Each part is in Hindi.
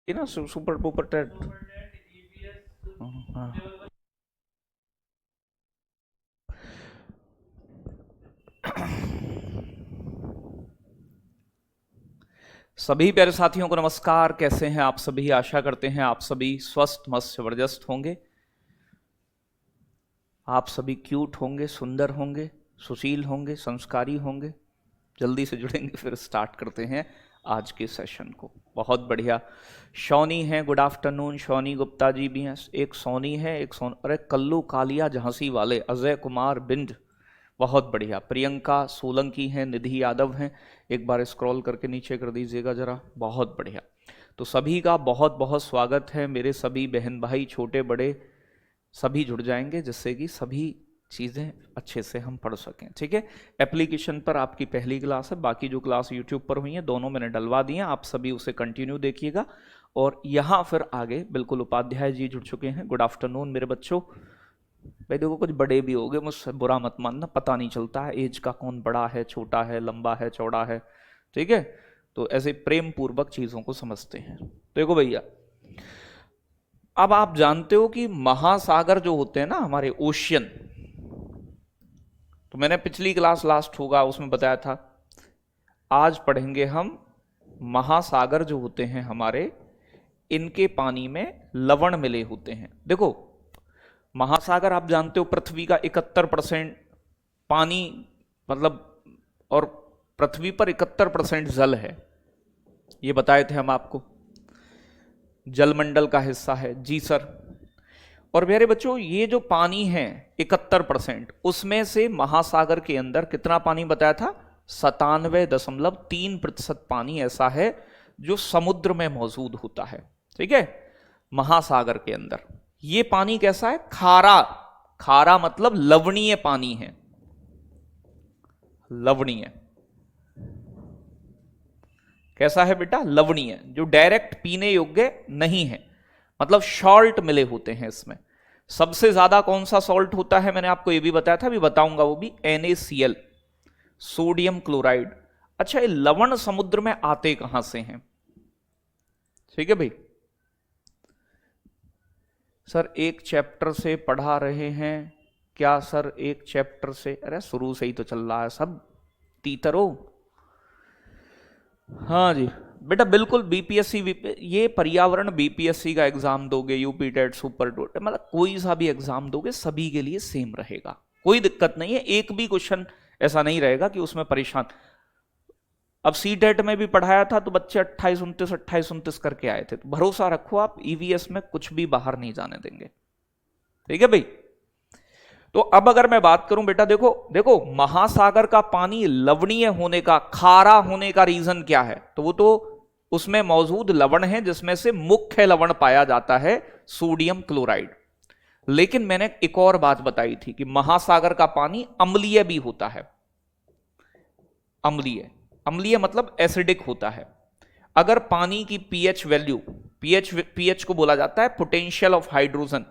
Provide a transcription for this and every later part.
ये ना सुपर डुपर टेट। हाँ। सभी प्यारे साथियों को नमस्कार। कैसे हैं आप सभी? आशा करते हैं आप सभी स्वस्थ मस्त जबरदस्त होंगे। आप सभी क्यूट होंगे, सुंदर होंगे, सुशील होंगे, संस्कारी होंगे। जल्दी से जुड़ेंगे, फिर स्टार्ट करते हैं आज के सेशन को। बहुत बढ़िया। शौनी है, गुड आफ्टरनून। शौनी गुप्ता जी भी हैं। एक सोनी है, एक सोन, अरे कल्लू कालिया झांसी वाले, अजय कुमार बिंद, बहुत बढ़िया। प्रियंका सोलंकी हैं, निधि यादव हैं। एक बार स्क्रॉल करके नीचे कर दीजिएगा जरा। बहुत बढ़िया। तो सभी का बहुत बहुत स्वागत है। मेरे सभी बहन भाई, छोटे बड़े सभी जुड़ जाएंगे, जिससे कि सभी चीज़ें अच्छे से हम पढ़ सकें। ठीक है। एप्लीकेशन पर आपकी पहली क्लास है, बाकी जो क्लास यूट्यूब पर हुई हैं दोनों मैंने डलवा दी हैं, आप सभी उसे कंटिन्यू देखिएगा। और यहाँ फिर आगे बिल्कुल उपाध्याय जी जुड़ चुके हैं। गुड आफ्टरनून मेरे बच्चों। भाई देखो, कुछ बड़े भी हो गए, मुझसे बुरा मत मानना, पता नहीं चलता है एज का, कौन बड़ा है, छोटा है, लंबा है, चौड़ा है। ठीक है। तो ऐसे प्रेम पूर्वक चीज़ों को समझते हैं। देखो भैया, अब आप जानते हो कि महासागर जो होते हैं ना हमारे, ओशियन, तो मैंने पिछली क्लास लास्ट होगा उसमें बताया था, आज पढ़ेंगे हम महासागर जो होते हैं हमारे, इनके पानी में लवण मिले होते हैं। देखो, महासागर आप जानते हो पृथ्वी का 71% पानी, मतलब, और पृथ्वी पर 71% जल है, ये बताए थे हम आपको। जलमंडल का हिस्सा है जी सर। और मेरे बच्चों, ये जो पानी है 71%, उसमें से महासागर के अंदर कितना पानी बताया था? 97.3% पानी ऐसा है जो समुद्र में मौजूद होता है। ठीक है। महासागर के अंदर ये पानी कैसा है? खारा। खारा मतलब लवणीय पानी है, लवणीय। कैसा है बेटा? लवणीय, जो डायरेक्ट पीने योग्य नहीं है, मतलब सॉल्ट मिले होते हैं इसमें। सबसे ज्यादा कौन सा सॉल्ट होता है मैंने आपको ये भी बताया था, अभी बताऊंगा वो भी, NaCl, सोडियम क्लोराइड। अच्छा, ये लवण समुद्र में आते कहां से हैं? ठीक है भाई। सर एक चैप्टर से पढ़ा रहे हैं क्या? सर एक चैप्टर से? अरे शुरू से ही तो चल रहा है सब, तीतरो। हाँ जी बेटा, बिल्कुल। बीपीएससी ये पर्यावरण बीपीएससी का एग्जाम दोगे, यूपी टेट, सुपर टेट, मतलब कोई सा भी एग्जाम दोगे, सभी के लिए सेम रहेगा, कोई दिक्कत नहीं है। एक भी क्वेश्चन ऐसा नहीं रहेगा कि उसमें परेशान। अब सी टेट में भी पढ़ाया था तो बच्चे 28-29 करके आए थे, तो भरोसा रखो आप, ईवीएस में कुछ भी बाहर नहीं जाने देंगे। ठीक है भाई। तो अब अगर मैं बात करूं बेटा, देखो देखो, महासागर का पानी लवणीय होने का, खारा होने का रीजन क्या है? तो वो तो उसमें मौजूद लवण है, जिसमें से मुख्य लवण पाया जाता है सोडियम क्लोराइड। लेकिन मैंने एक और बात बताई थी कि महासागर का पानी अम्लीय भी होता है। अम्लीय, अम्लीय मतलब एसिडिक होता है। अगर पानी की पीएच वैल्यू, पीएच को बोला जाता है पोटेंशियल ऑफ हाइड्रोजन,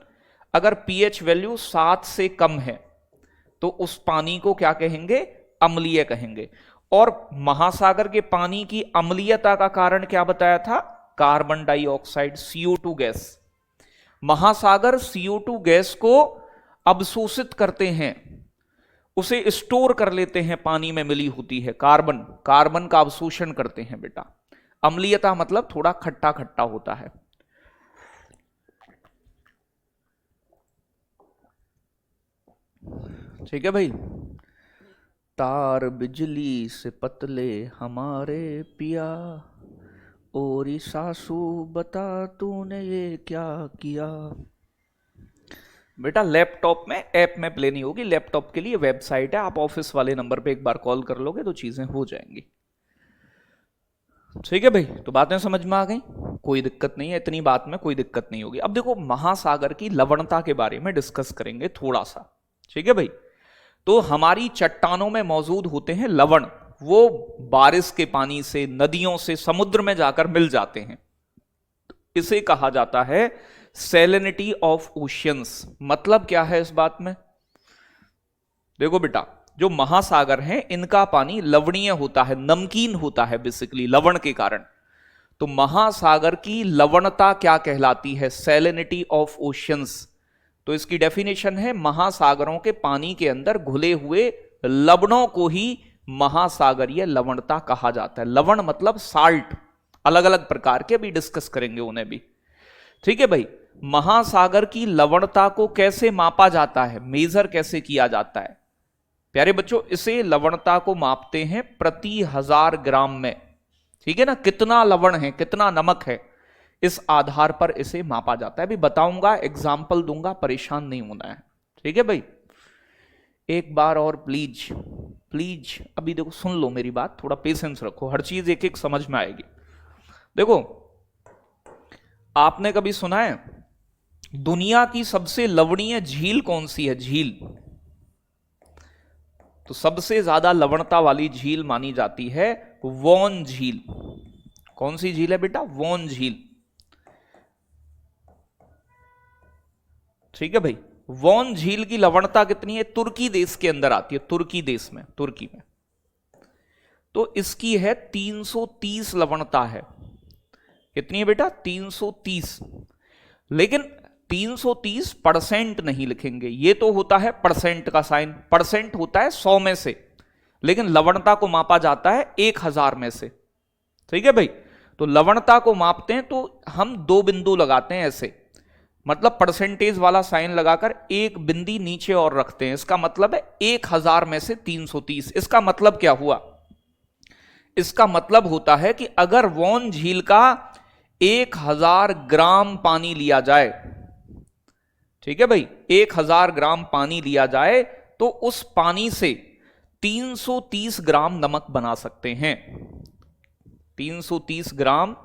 अगर पीएच वैल्यू 7 से कम है तो उस पानी को क्या कहेंगे? अम्लीय कहेंगे। और महासागर के पानी की अम्लीयता का कारण क्या बताया था? Carbon dioxide, CO2 gas. महासागर CO2 गैस को अवशोषित करते हैं, उसे स्टोर कर लेते हैं, पानी में मिली होती है कार्बन, कार्बन का अवशोषण करते हैं बेटा। अम्लीयता मतलब थोड़ा खट्टा खट्टा होता है। ठीक है भाई। तार बिजली से पतले हमारे पिया, और सासू बता तूने ये क्या किया। बेटा लैपटॉप में ऐप में प्ले नहीं होगी, लैपटॉप के लिए वेबसाइट है, आप ऑफिस वाले नंबर पे एक बार कॉल कर लोगे तो चीजें हो जाएंगी। ठीक है भाई। तो बातें समझ में आ गई, कोई दिक्कत नहीं है, इतनी बात में कोई दिक्कत नहीं होगी। अब देखो, महासागर की लवणता के बारे में डिस्कस करेंगे थोड़ा सा। ठीक है भाई। तो हमारी चट्टानों में मौजूद होते हैं लवण, वो बारिश के पानी से, नदियों से, समुद्र में जाकर मिल जाते हैं। इसे कहा जाता है सैलिनिटी ऑफ ओशियंस। मतलब क्या है इस बात में? देखो बेटा, जो महासागर हैं इनका पानी लवणीय होता है, नमकीन होता है बेसिकली, लवण के कारण। तो महासागर की लवणता क्या कहलाती है? Salinity of oceans. तो इसकी डेफिनेशन है, महासागरों के पानी के अंदर घुले हुए लवणों को ही महासागरीय लवणता कहा जाता है। लवण मतलब साल्ट, अलग अलग प्रकार के, अभी डिस्कस करेंगे उन्हें भी। ठीक है भाई, महासागर की लवणता को कैसे मापा जाता है, मेजर कैसे किया जाता है? प्यारे बच्चों, इसे लवणता को मापते हैं प्रति 1000 ग्राम में। ठीक है ना, कितना लवण है, कितना नमक है, इस आधार पर इसे मापा जाता है। अभी बताऊंगा, एग्जाम्पल दूंगा, परेशान नहीं होना है। ठीक है भाई, एक बार और प्लीज प्लीज, अभी देखो सुन लो मेरी बात, थोड़ा पेशेंस रखो, हर चीज एक एक समझ में आएगी। देखो, आपने कभी सुना है दुनिया की सबसे लवणीय झील कौन सी है? झील, तो सबसे ज्यादा लवणता वाली झील मानी जाती है वॉन झील। कौन सी झील है बेटा? वॉन झील। ठीक है भाई, वॉन झील की लवणता कितनी है? तुर्की देश के अंदर आती है, तुर्की देश में, तुर्की में। तो इसकी है 330 लवणता है। कितनी है बेटा? 330। लेकिन 330% नहीं लिखेंगे, ये तो होता है परसेंट का साइन, परसेंट होता है 100 में से, लेकिन लवणता को मापा जाता है 1000 में से। ठीक है भाई, तो लवणता को मापते हैं तो हम 2 बिंदु लगाते हैं ऐसे, मतलब परसेंटेज वाला साइन लगाकर एक बिंदी नीचे और रखते हैं। इसका मतलब है 1000 में से 330। इसका मतलब क्या हुआ? इसका मतलब होता है कि अगर वॉन झील का 1000 ग्राम पानी लिया जाए, ठीक है भाई, 1000 ग्राम पानी लिया जाए, तो उस पानी से 330 ग्राम नमक बना सकते हैं। 330 ग्राम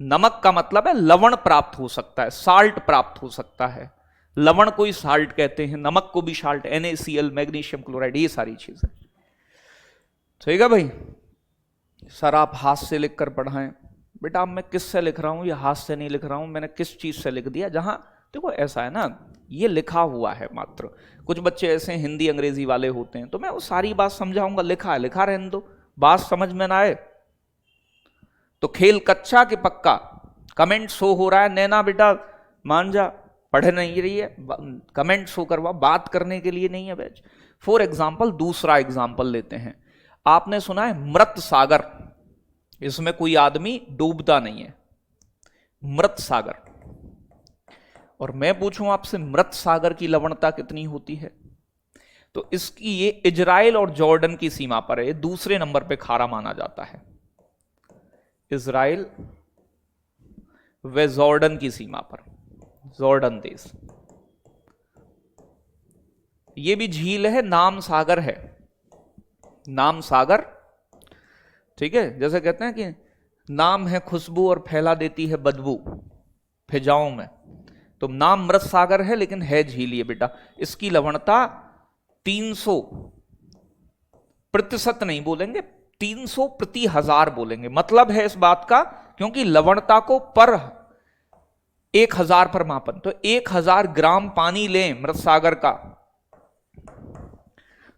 नमक का मतलब है लवण प्राप्त हो सकता है, साल्ट प्राप्त हो सकता है। लवण को ही साल्ट कहते हैं, नमक को भी साल्ट, NaCl, मैग्नीशियम क्लोराइड, ये सारी चीजें। ठीक है भाई, सर आप हाथ से लिखकर पढ़ाएं। बेटा अब मैं किससे लिख रहा हूं? ये हाथ से नहीं लिख रहा हूं, मैंने किस चीज से लिख दिया? जहां देखो ऐसा है ना, ये लिखा हुआ है मात्र। कुछ बच्चे ऐसे हिंदी अंग्रेजी वाले होते हैं, तो मैं वो सारी बात समझाऊंगा, लिखा है लिखा रहने दो, बात समझ में ना आए तो खेल कच्चा कि पक्का। कमेंट शो हो रहा है, नैना बेटा मान जा, पढ़ नहीं रही है, कमेंट शो करवा, बात करने के लिए नहीं है बैच। फॉर एग्जाम्पल, दूसरा एग्जाम्पल लेते हैं। आपने सुना है मृत सागर, इसमें कोई आदमी डूबता नहीं है, मृत सागर। और मैं पूछूं आपसे, मृत सागर की लवणता कितनी होती है? तो इसकी ये इजराइल और जॉर्डन की सीमा पर है, दूसरे नंबर पे खारा माना जाता है। इजराइल व जॉर्डन की सीमा पर, जॉर्डन देश। ये भी झील है, नाम सागर है, नाम सागर। ठीक है, जैसे कहते हैं कि नाम है खुशबू और फैला देती है बदबू फिजाओं में, तो नाम मृत सागर है लेकिन है झील ये बेटा। इसकी लवणता 300% नहीं बोलेंगे, 300 प्रति 1000 बोलेंगे। मतलब है इस बात का, क्योंकि लवणता को पर 1000 पर मापन, तो 1000 ग्राम पानी लें मृत सागर का,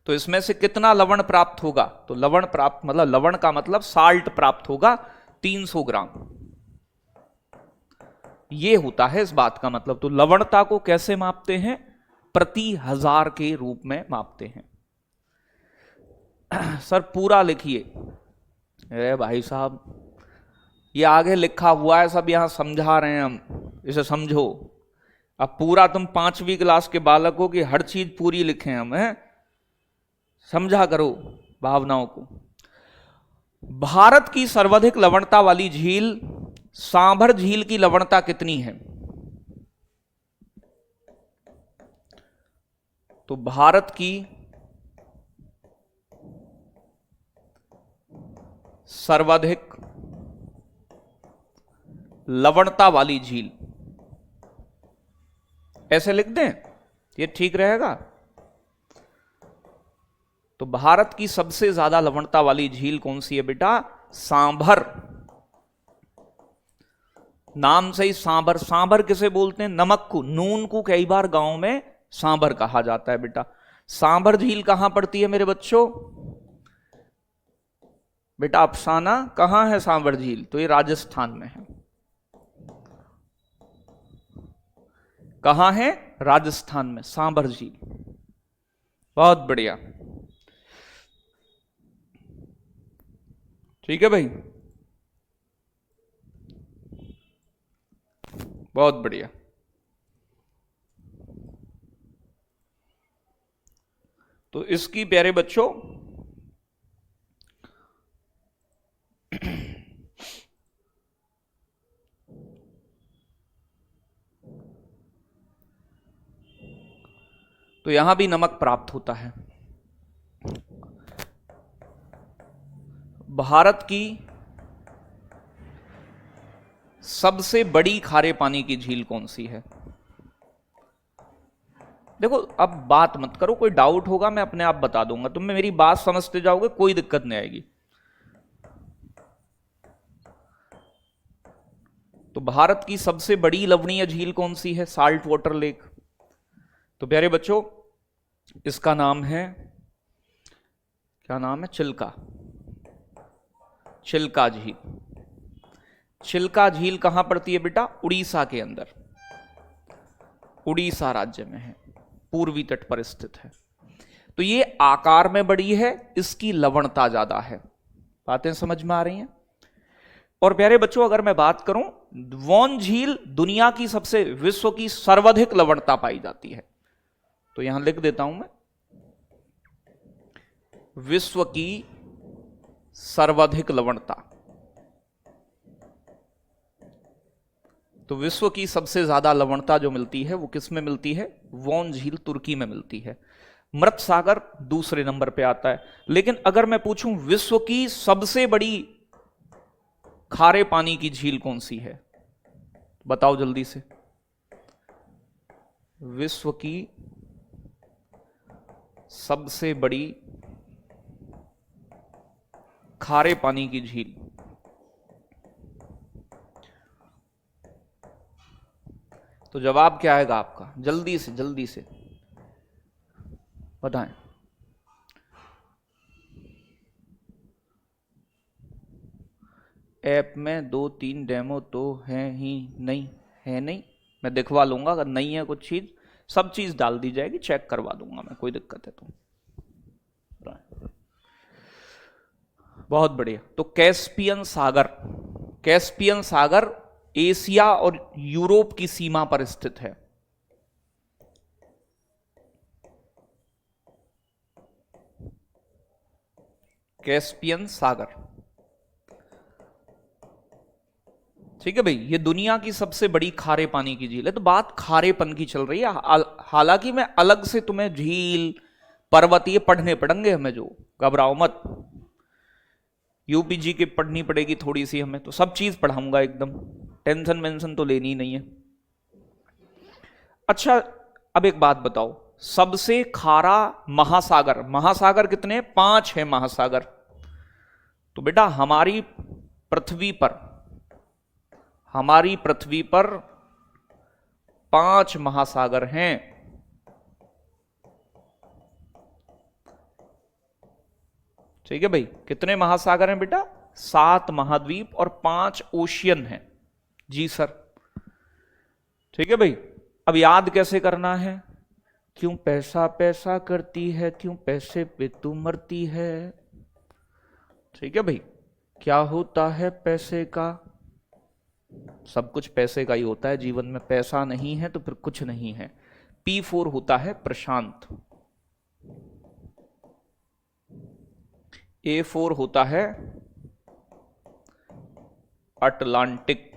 तो इसमें से कितना लवण प्राप्त होगा? तो लवण प्राप्त मतलब, लवण का मतलब साल्ट प्राप्त होगा 300 ग्राम। ये होता है इस बात का मतलब। तो लवणता को कैसे मापते हैं? प्रति 1000 के रूप में मापते हैं। सर पूरा लिखिए। अरे भाई साहब, ये आगे लिखा हुआ है, सब यहां समझा रहे हैं हम, इसे समझो। अब पूरा तुम 5वीं क्लास के बालक हो कि हर चीज पूरी लिखें हम, हैं? समझा करो भावनाओं को। भारत की सर्वाधिक लवणता वाली झील सांभर झील की लवणता कितनी है? तो भारत की सर्वाधिक लवणता वाली झील, ऐसे लिख दें, ये ठीक रहेगा। तो भारत की सबसे ज्यादा लवणता वाली झील कौन सी है बेटा? सांभर। नाम से ही सांभर। सांभर किसे बोलते हैं? नमक को, नून को कई बार गांव में सांभर कहा जाता है बेटा। सांभर झील कहां पड़ती है मेरे बच्चों? बेटा अफसाना कहाँ है सांबर झील? तो ये राजस्थान में है। कहाँ है? राजस्थान में सांबर झील। बहुत बढ़िया, ठीक है भाई, बहुत बढ़िया। तो इसकी प्यारे बच्चों तो यहां भी नमक प्राप्त होता है। भारत की सबसे बड़ी खारे पानी की झील कौन सी है? देखो अब बात मत करो, कोई डाउट होगा मैं अपने आप बता दूंगा, तुम मेरी बात समझते जाओगे, कोई दिक्कत नहीं आएगी। तो भारत की सबसे बड़ी लवणीय झील कौन सी है? Salt water lake. तो प्यारे बच्चों इसका नाम है, क्या नाम है? चिल्का। चिल्का झील। चिल्का झील कहां पड़ती है बेटा? उड़ीसा के अंदर, उड़ीसा राज्य में है, पूर्वी तट पर स्थित है। तो ये आकार में बड़ी है, इसकी लवणता ज्यादा है। बातें समझ में आ रही हैं? और प्यारे बच्चों अगर मैं बात करूं, वॉन झील दुनिया की सबसे, विश्व की सर्वाधिक लवणता पाई जाती है। तो यहां लिख देता हूं मैं, विश्व की सर्वाधिक लवणता। तो विश्व की सबसे ज्यादा लवणता जो मिलती है वो किस में मिलती है? वॉन झील तुर्की में मिलती है। मृत सागर दूसरे नंबर पे आता है। लेकिन अगर मैं पूछूं विश्व की सबसे बड़ी खारे पानी की झील कौन सी है, बताओ जल्दी से। विश्व की सबसे बड़ी खारे पानी की झील, तो जवाब क्या आएगा आपका? जल्दी से बताएं। ऐप में 2-3 डेमो तो है ही नहीं, है नहीं, मैं दिखवा लूंगा, अगर नहीं है कुछ चीज, सब चीज डाल दी जाएगी, चेक करवा दूंगा मैं, कोई दिक्कत है तो। बहुत बढ़िया। तो कैस्पियन सागर, कैस्पियन सागर एशिया और यूरोप की सीमा पर स्थित है। कैस्पियन सागर, ठीक है भाई, ये दुनिया की सबसे बड़ी खारे पानी की झील है। तो बात खारेपन की चल रही है, हालांकि मैं अलग से तुम्हें झील पर्वत ये पढ़ने पड़ेंगे हमें, जो घबराओ मत, यूपीजी की पढ़नी पड़ेगी थोड़ी सी हमें, तो सब चीज पढ़ाऊंगा एकदम, टेंशन वेंशन तो लेनी ही नहीं है। अच्छा अब एक बात बताओ, सबसे खारा महासागर, महासागर कितने? 5 है महासागर। तो बेटा हमारी पृथ्वी पर, हमारी पृथ्वी पर 5 महासागर हैं। ठीक है भाई, कितने महासागर हैं बेटा? 7 महाद्वीप और 5 ओशियन हैं। जी सर। ठीक है भाई, अब याद कैसे करना है? क्यों पैसा पैसा करती है, क्यों पैसे पे तू मरती है। ठीक है भाई, क्या होता है पैसे का? सब कुछ पैसे का ही होता है जीवन में, पैसा नहीं है तो फिर कुछ नहीं है। P4 होता है प्रशांत, A4 होता है अटलांटिक,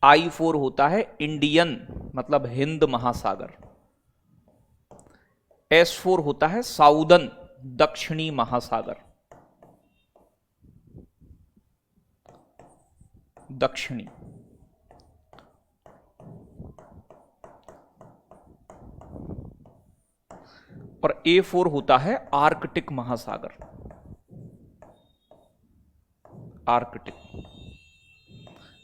I4 होता है इंडियन मतलब हिंद महासागर, S4 होता है साउदर्न दक्षिणी महासागर, दक्षिणी। और A4 होता है आर्कटिक महासागर, आर्कटिक।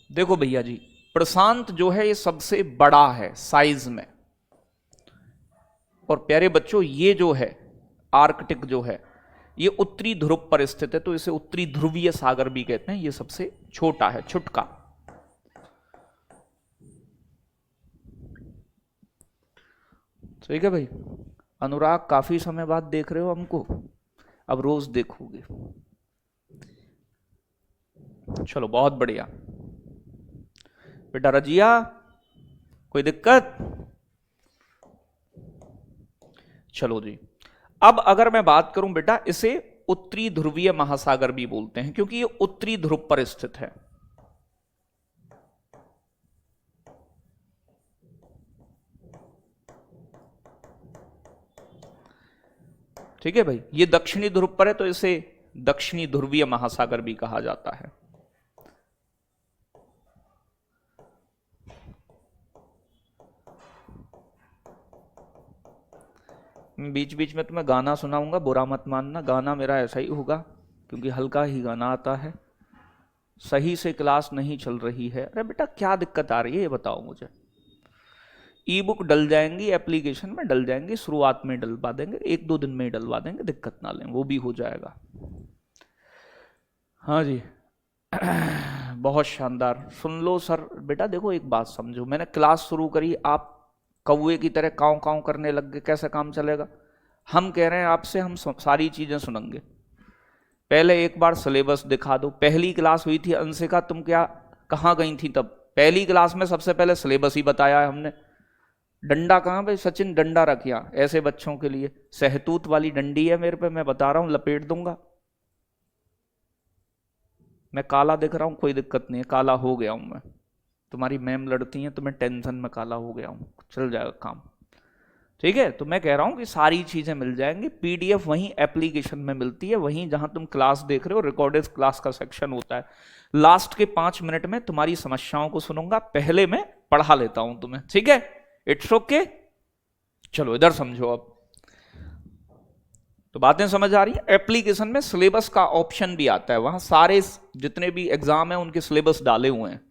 देखो भैया जी, प्रशांत जो है ये सबसे बड़ा है साइज में, और प्यारे बच्चों ये जो है आर्कटिक जो है ये उत्तरी ध्रुव पर स्थित है तो इसे उत्तरी ध्रुवीय सागर भी कहते हैं। ये सबसे छोटा है, छुटका। ठीक है भाई। अनुराग, काफी समय बाद देख रहे हो हमको, अब रोज देखोगे। चलो बहुत बढ़िया। बेटा रजिया, कोई दिक्कत? चलो जी। अब अगर मैं बात करूं बेटा, इसे उत्तरी ध्रुवीय महासागर भी बोलते हैं क्योंकि ये उत्तरी ध्रुव पर स्थित है। ठीक है भाई। ये दक्षिणी ध्रुव पर है तो इसे दक्षिणी ध्रुवीय महासागर भी कहा जाता है। बीच बीच में तुम्हें गाना सुनाऊंगा, बुरा मत मानना। गाना मेरा ऐसा ही होगा क्योंकि हल्का ही गाना आता है। सही से क्लास नहीं चल रही है। अरे बेटा क्या दिक्कत आ रही है ये बताओ मुझे। ई बुक डल जाएंगी, एप्लीकेशन में डल जाएंगी, शुरुआत में डलवा देंगे, 1-2 दिन में ही डलवा देंगे, दिक्कत ना लें, वो भी हो जाएगा। हाँ जी। बहुत शानदार। सुन लो सर। बेटा देखो एक बात समझो, मैंने क्लास शुरू करी, आप कौवे की तरह काँव काँव करने लग गए, कैसे काम चलेगा? हम कह रहे हैं आपसे, हम सारी चीजें सुनेंगे। पहले एक बार सिलेबस दिखा दो। पहली क्लास हुई थी अंशिका, तुम क्या कहाँ गई थी तब? पहली क्लास में सबसे पहले सिलेबस ही बताया है हमने। डंडा कहाँ भाई सचिन? डंडा रखिया ऐसे बच्चों के लिए, सहतूत वाली डंडी है मेरे पे, मैं बता रहा हूँ, लपेट दूंगा। मैं काला दिख रहा हूँ, कोई दिक्कत नहीं है, काला हो गया हूं मैं। तुम्हारी मैम लड़ती हैं तो मैं टेंशन में काला हो गया हूँ, चल जाएगा काम। ठीक है। तो मैं कह रहा हूँ कि सारी चीजें मिल जाएंगी। पीडीएफ वहीं एप्लीकेशन में मिलती है, वहीं जहां तुम क्लास देख रहे हो, रिकॉर्डेड क्लास का सेक्शन होता है। लास्ट के 5 मिनट में तुम्हारी समस्याओं को सुनूंगा, पहले मैं पढ़ा लेता हूं तुम्हें। ठीक है, इट्स ओके। चलो इधर समझो अब। तो बातें समझ आ रही है? एप्लीकेशन में सिलेबस का ऑप्शन भी आता है, वहां सारे जितने भी एग्जाम है उनके सिलेबस डाले हुए हैं।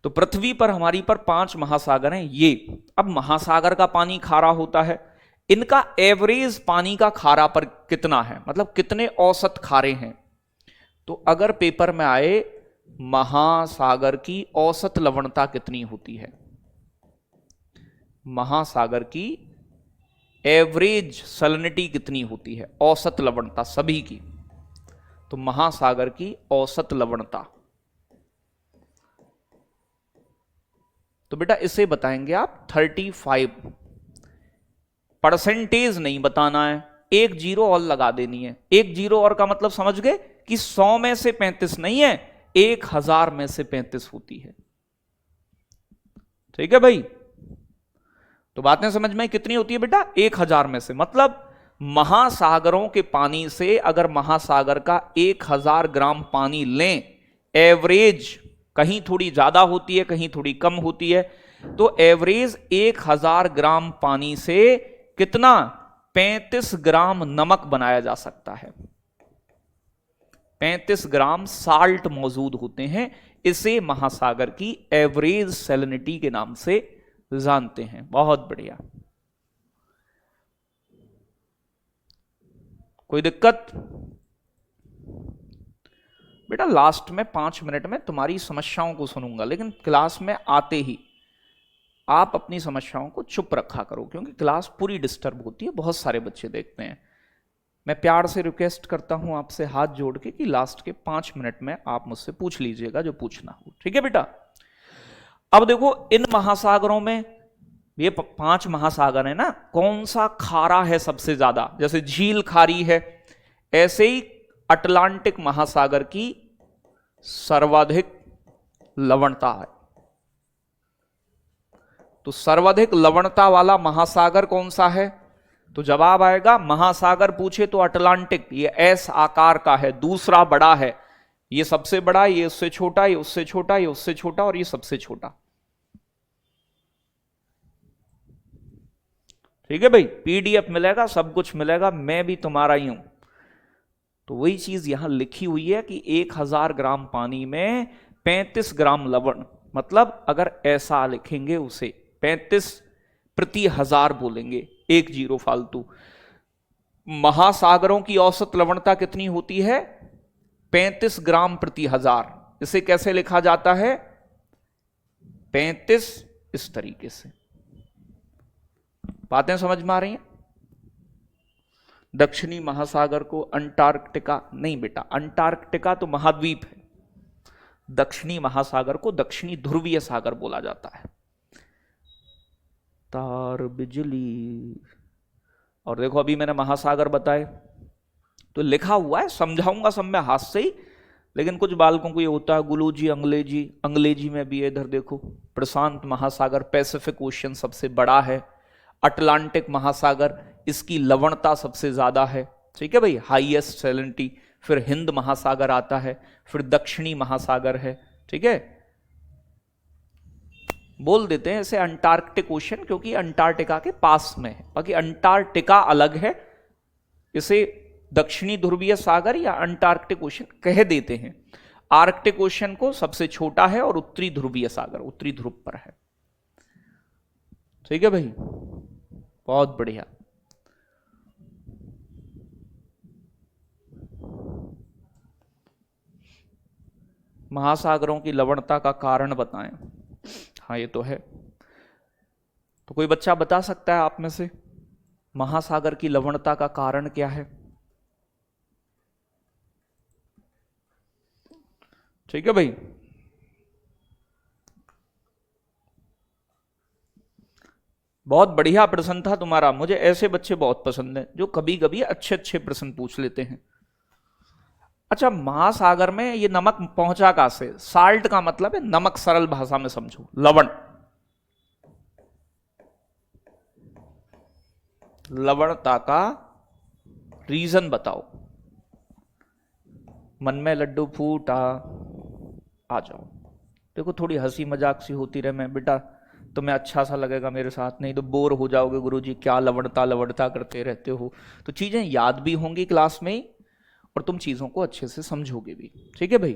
तो पृथ्वी पर हमारी पर 5 महासागर हैं ये। अब महासागर का पानी खारा होता है, इनका एवरेज पानी का खारा पर कितना है, मतलब कितने औसत खारे हैं। तो अगर पेपर में आए महासागर की औसत लवणता कितनी होती है, महासागर की एवरेज सैलिनिटी कितनी होती है, औसत लवणता सभी की, तो महासागर की औसत लवणता, तो बेटा इसे बताएंगे आप 35। परसेंटेज नहीं बताना है, एक जीरो और लगा देनी है। एक जीरो और का मतलब समझ गए कि 100 में से 35 नहीं है, 1000 में से 35 होती है। ठीक है भाई। तो बातें समझ में कितनी होती है बेटा? 1000 में से, मतलब महासागरों के पानी से अगर महासागर का 1000 ग्राम पानी लें, एवरेज कहीं थोड़ी ज्यादा होती है कहीं थोड़ी कम होती है, तो एवरेज 1000 ग्राम पानी से कितना 35 ग्राम नमक बनाया जा सकता है। 35 ग्राम साल्ट मौजूद होते हैं। इसे महासागर की एवरेज सैलिनिटी के नाम से जानते हैं। बहुत बढ़िया। कोई दिक्कत? बेटा लास्ट में 5 मिनट में तुम्हारी समस्याओं को सुनूंगा, लेकिन क्लास में आते ही आप अपनी समस्याओं को चुप रखा करो, क्योंकि क्लास पूरी डिस्टर्ब होती है, बहुत सारे बच्चे देखते हैं। मैं प्यार से रिक्वेस्ट करता हूं आपसे हाथ जोड़ के कि लास्ट के 5 मिनट में आप मुझसे पूछ लीजिएगा जो पूछना हो। ठीक है बेटा। अब देखो इन महासागरों में, ये 5 महासागर है ना, कौन सा खारा है सबसे ज्यादा? जैसे झील खारी है, ऐसे ही अटलांटिक महासागर की सर्वाधिक लवणता है। तो सर्वाधिक लवणता वाला महासागर कौन सा है? तो जवाब आएगा, महासागर पूछे तो अटलांटिक, ये एस आकार का है, दूसरा बड़ा है, ये सबसे बड़ा, ये उससे छोटा, ये उससे छोटा, ये उससे छोटा और ये सबसे छोटा। ठीक है भाई। पीडीएफ मिलेगा, सब कुछ मिलेगा, मैं भी तुम्हारा ही हूं। तो वही चीज यहां लिखी हुई है कि 1000 ग्राम पानी में 35 ग्राम लवण, मतलब अगर ऐसा लिखेंगे उसे 35 प्रति 1000 बोलेंगे, 1 जीरो फालतू। महासागरों की औसत लवणता कितनी होती है? 35 ग्राम प्रति हजार। इसे कैसे लिखा जाता है? 35 इस तरीके से। बातें समझ में आ रही हैं? दक्षिणी महासागर को अंटार्कटिका नहीं बेटा, अंटार्कटिका तो महाद्वीप है। दक्षिणी महासागर को दक्षिणी ध्रुवीय सागर बोला जाता है। तार बिजली। और देखो अभी मैंने महासागर बताए तो लिखा हुआ है, समझाऊंगा सब मैं हाथ से ही, लेकिन कुछ बालकों को ये होता है गुलूजी अंग्रेजी, अंग्रेजी में भी है। इधर देखो, प्रशांत महासागर, पैसिफिक ओशियन सबसे बड़ा है। अटलांटिक महासागर, इसकी लवणता सबसे ज्यादा है, ठीक है भाई, हाईएस्ट सैलिनिटी। फिर हिंद महासागर आता है, फिर दक्षिणी महासागर है, ठीक है। बोल देते हैं इसे अंटार्कटिक ओशन क्योंकि अंटार्कटिका के पास में है, बाकी अंटार्कटिका अलग है। इसे दक्षिणी ध्रुवीय सागर या अंटार्कटिक ओशन कह देते हैं। आर्कटिक ओशन को सबसे छोटा है और उत्तरी ध्रुवीय सागर उत्तरी ध्रुव पर है, ठीक है भाई, बहुत बढ़िया। महासागरों की लवणता का कारण बताएं। हाँ ये तो है। तो कोई बच्चा बता सकता है आप में से महासागर की लवणता का कारण क्या है? ठीक है भाई, बहुत बढ़िया प्रश्न था तुम्हारा। मुझे ऐसे बच्चे बहुत पसंद हैं जो कभी कभी अच्छे अच्छे प्रश्न पूछ लेते हैं। अच्छा, महासागर में ये नमक पहुंचा कहां से? साल्ट का मतलब है नमक, सरल भाषा में समझो, लवण। लवणता का रीजन बताओ। मन में लड्डू फूटा, आ जाओ। देखो थोड़ी हंसी मजाक सी होती रहे, मैं बेटा तुम्हें अच्छा सा लगेगा मेरे साथ, नहीं तो बोर हो जाओगे, गुरुजी क्या लवणता लवणता करते रहते हो। तो चीजें याद भी होंगी क्लास में ही और तुम चीजों को अच्छे से समझोगे भी, ठीक है भाई।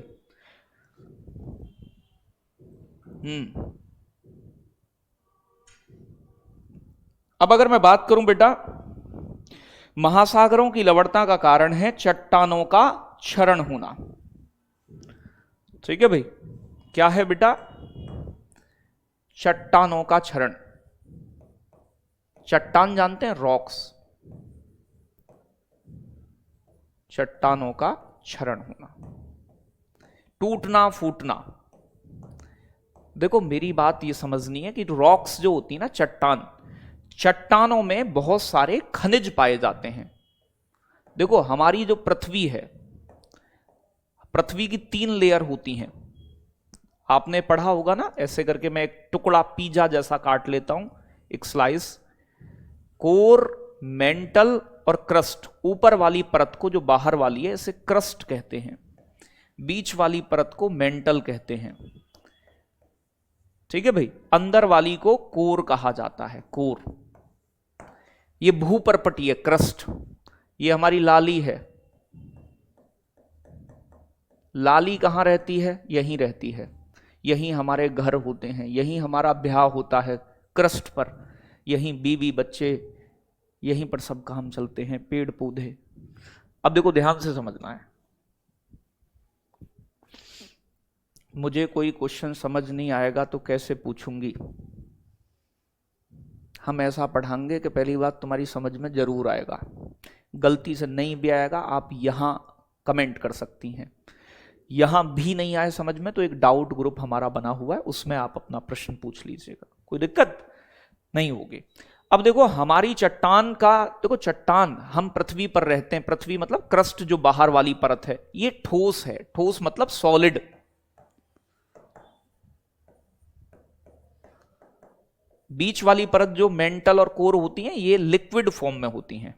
अब अगर मैं बात करूं बेटा, महासागरों की लवणता का कारण है चट्टानों का क्षरण होना, ठीक है भाई। क्या है बेटा? चट्टानों का क्षरण। चट्टान जानते हैं, रॉक्स, चट्टानों का क्षरण होना, टूटना फूटना। देखो मेरी बात ये समझनी है कि रॉक्स जो होती है ना, चट्टान, चट्टानों में बहुत सारे खनिज पाए जाते हैं। देखो हमारी जो पृथ्वी है, पृथ्वी की 3 लेयर होती हैं। आपने पढ़ा होगा ना, ऐसे करके मैं एक टुकड़ा पिज्जा जैसा काट लेता हूं, एक स्लाइस। कोर, मेंटल और क्रस्ट। ऊपर वाली परत को, जो बाहर वाली है, इसे क्रस्ट कहते हैं। बीच वाली परत को मेंटल कहते हैं, ठीक है भाई। अंदर वाली को कोर कहा जाता है, कोर। ये भूपर्पटीय क्रस्ट, ये हमारी लाली है। लाली कहां रहती है? यहीं रहती है। यहीं हमारे घर होते हैं, यहीं हमारा ब्याह होता है, क्रस्ट पर। यहीं बीवी बच्चे, यहीं पर सब काम चलते हैं, पेड़ पौधे। अब देखो ध्यान से समझना है, मुझे कोई क्वेश्चन समझ नहीं आएगा तो कैसे पूछूंगी। हम ऐसा पढ़ाएंगे कि पहली बात तुम्हारी समझ में जरूर आएगा, गलती से नहीं भी आएगा आप यहां कमेंट कर सकती हैं। यहां भी नहीं आए समझ में तो एक डाउट ग्रुप हमारा बना हुआ है, उसमें आप अपना प्रश्न पूछ लीजिएगा, कोई दिक्कत नहीं होगी। अब देखो हमारी चट्टान का, देखो चट्टान, हम पृथ्वी पर रहते हैं, पृथ्वी मतलब क्रस्ट जो बाहर वाली परत है, ये ठोस है। ठोस मतलब सॉलिड। बीच वाली परत जो मेंटल और कोर होती है, ये लिक्विड फॉर्म में होती हैं।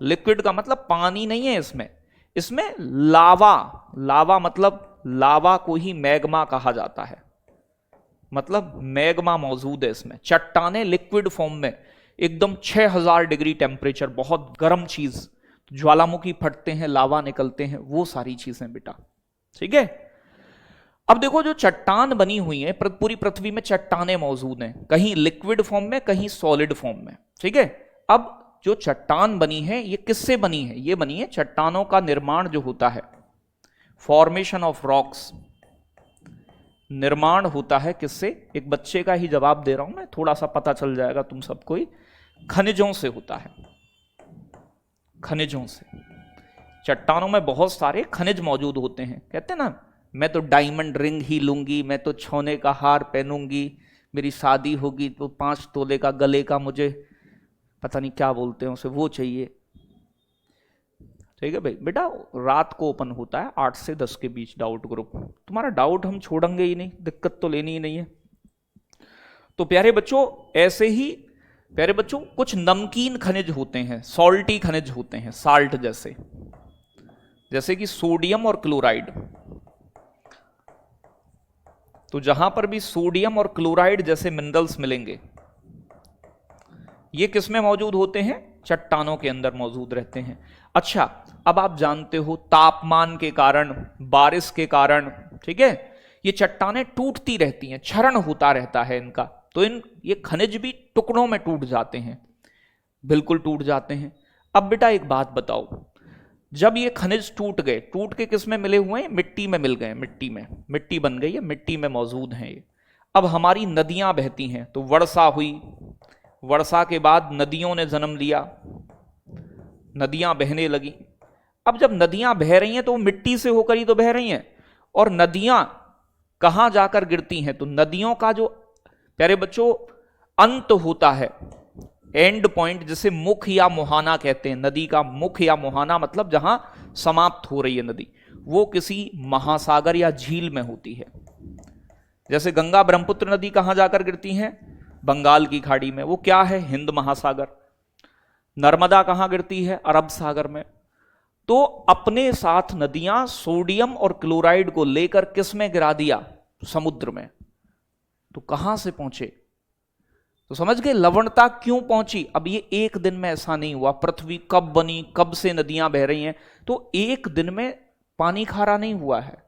लिक्विड का मतलब पानी नहीं है इसमें, इसमें लावा, लावा मतलब लावा को ही मैग्मा कहा जाता है, मतलब मैग्मा मौजूद है इसमें। चट्टाने लिक्विड फॉर्म में, एकदम 6000 डिग्री टेम्परेचर, बहुत गर्म चीज, ज्वालामुखी फटते हैं, लावा निकलते हैं, वो सारी चीजें बेटा, ठीक है। अब देखो जो चट्टान बनी हुई है, पूरी पृथ्वी में चट्टाने मौजूद हैं, कहीं लिक्विड फॉर्म में, कहीं सॉलिड फॉर्म में, ठीक है। अब जो चट्टान बनी है ये किससे बनी है? ये बनी है चट्टानों का निर्माण जो होता है, फॉर्मेशन ऑफ रॉक्स, निर्माण होता है किससे? एक बच्चे का ही जवाब दे रहा हूं मैं, थोड़ा सा पता चल जाएगा तुम सबको ही। खनिजों से होता है, खनिजों से। चट्टानों में बहुत सारे खनिज मौजूद होते हैं। कहते हैं ना, मैं तो डायमंड रिंग ही लूंगी, मैं तो सोने का हार पहनूंगी, मेरी शादी होगी तो 5 तोले का गले का मुझे पता नहीं क्या बोलते हैं उसे, वो चाहिए। ठीक है भाई, बेटा रात को ओपन होता है 8 से 10 के बीच डाउट ग्रुप। तुम्हारा डाउट हम छोड़ेंगे ही नहीं, दिक्कत तो लेनी ही नहीं है। तो प्यारे बच्चों, ऐसे ही प्यारे बच्चों कुछ नमकीन खनिज होते हैं, सॉल्टी खनिज होते हैं, साल्ट जैसे कि सोडियम और क्लोराइड। तो जहां पर भी सोडियम और क्लोराइड जैसे मिनरल्स मिलेंगे, ये किसमें मौजूद होते हैं? चट्टानों के अंदर मौजूद रहते हैं। अच्छा, अब आप जानते हो तापमान के कारण, बारिश के कारण, ठीक है, ये चट्टानें टूटती रहती हैं, क्षरण होता रहता है इनका, तो ये खनिज भी टुकड़ों में टूट जाते हैं, बिल्कुल टूट जाते हैं। अब बेटा एक बात बताओ, जब ये खनिज टूट गए, टूट के किस में मिले हुए हैं? मिट्टी में मिल गए, मिट्टी बन गई है, मिट्टी में मौजूद हैं ये। अब हमारी नदियां बहती हैं, तो वर्षा हुई, वर्षा के बाद नदियों ने जन्म लिया, नदियां बहने लगी। अब जब नदियां बह रही हैं तो वो मिट्टी से होकर ही तो बह रही हैं, और नदियां कहां जाकर गिरती हैं? तो नदियों का जो प्यारे बच्चों अंत होता है, एंड पॉइंट, जिसे मुख या मुहाना कहते हैं, नदी का मुख या मुहाना मतलब जहां समाप्त हो रही है नदी, वो किसी महासागर या झील में होती है। जैसे गंगा ब्रह्मपुत्र नदी कहां जाकर गिरती हैं? बंगाल की खाड़ी में, वो क्या है? हिंद महासागर। नर्मदा कहां गिरती है? अरब सागर में। तो अपने साथ नदियां सोडियम और क्लोराइड को लेकर किस में गिरा दिया? समुद्र में। तो कहां से पहुंचे? तो समझ गए लवणता क्यों पहुंची? अब ये एक दिन में ऐसा नहीं हुआ। पृथ्वी कब बनी, कब से नदियां बह रही हैं, तो एक दिन में पानी खारा नहीं हुआ है।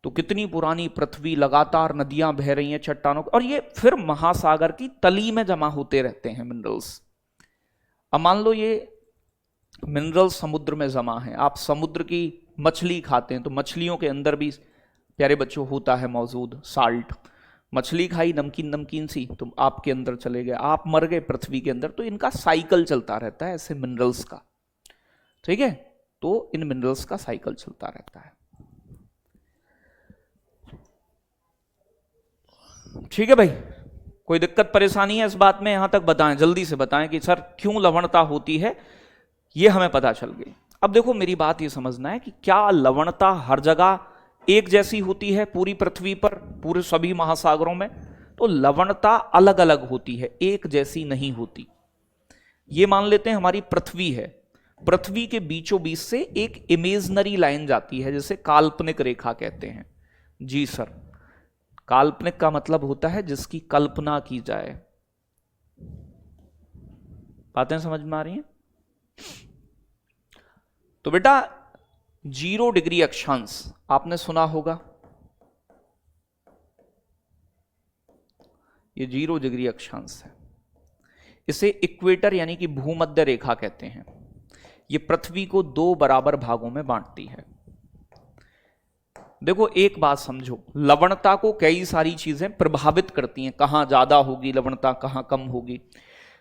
तो कितनी पुरानी पृथ्वी, लगातार नदियां बह रही हैं चट्टानों, और ये फिर महासागर की तली में जमा होते रहते हैं मिनरल्स। अब मान लो ये मिनरल्स समुद्र में जमा है, आप समुद्र की मछली खाते हैं, तो मछलियों के अंदर भी प्यारे बच्चों होता है मौजूद साल्ट। मछली खाई नमकीन नमकीन सी, तो आपके अंदर चले गए, आप मर गए पृथ्वी के अंदर। तो इनका साइकिल चलता रहता है ऐसे मिनरल्स का, ठीक है। तो इन मिनरल्स का साइकिल चलता रहता है, ठीक है भाई। कोई दिक्कत परेशानी है इस बात में? यहां तक बताएं, जल्दी से बताएं कि सर क्यों लवणता होती है, ये हमें पता चल गई। अब देखो मेरी बात ये समझना है कि क्या लवणता हर जगह एक जैसी होती है पूरी पृथ्वी पर, पूरे सभी महासागरों में? तो लवणता अलग अलग होती है, एक जैसी नहीं होती। ये मान लेते हैं हमारी पृथ्वी है, पृथ्वी के बीचों बीच से एक इमेजनरी लाइन जाती है, जिसे काल्पनिक रेखा कहते हैं। जी सर, काल्पनिक का मतलब होता है जिसकी कल्पना की जाए। बातें समझ में आ रही हैं? तो बेटा 0 डिग्री अक्षांश आपने सुना होगा, ये 0 डिग्री अक्षांश है। इसे इक्वेटर यानी कि भूमध्य रेखा कहते हैं। ये पृथ्वी को 2 बराबर भागों में बांटती है। देखो एक बात समझो, लवणता को कई सारी चीजें प्रभावित करती हैं, कहां ज्यादा होगी लवणता, कहां कम होगी,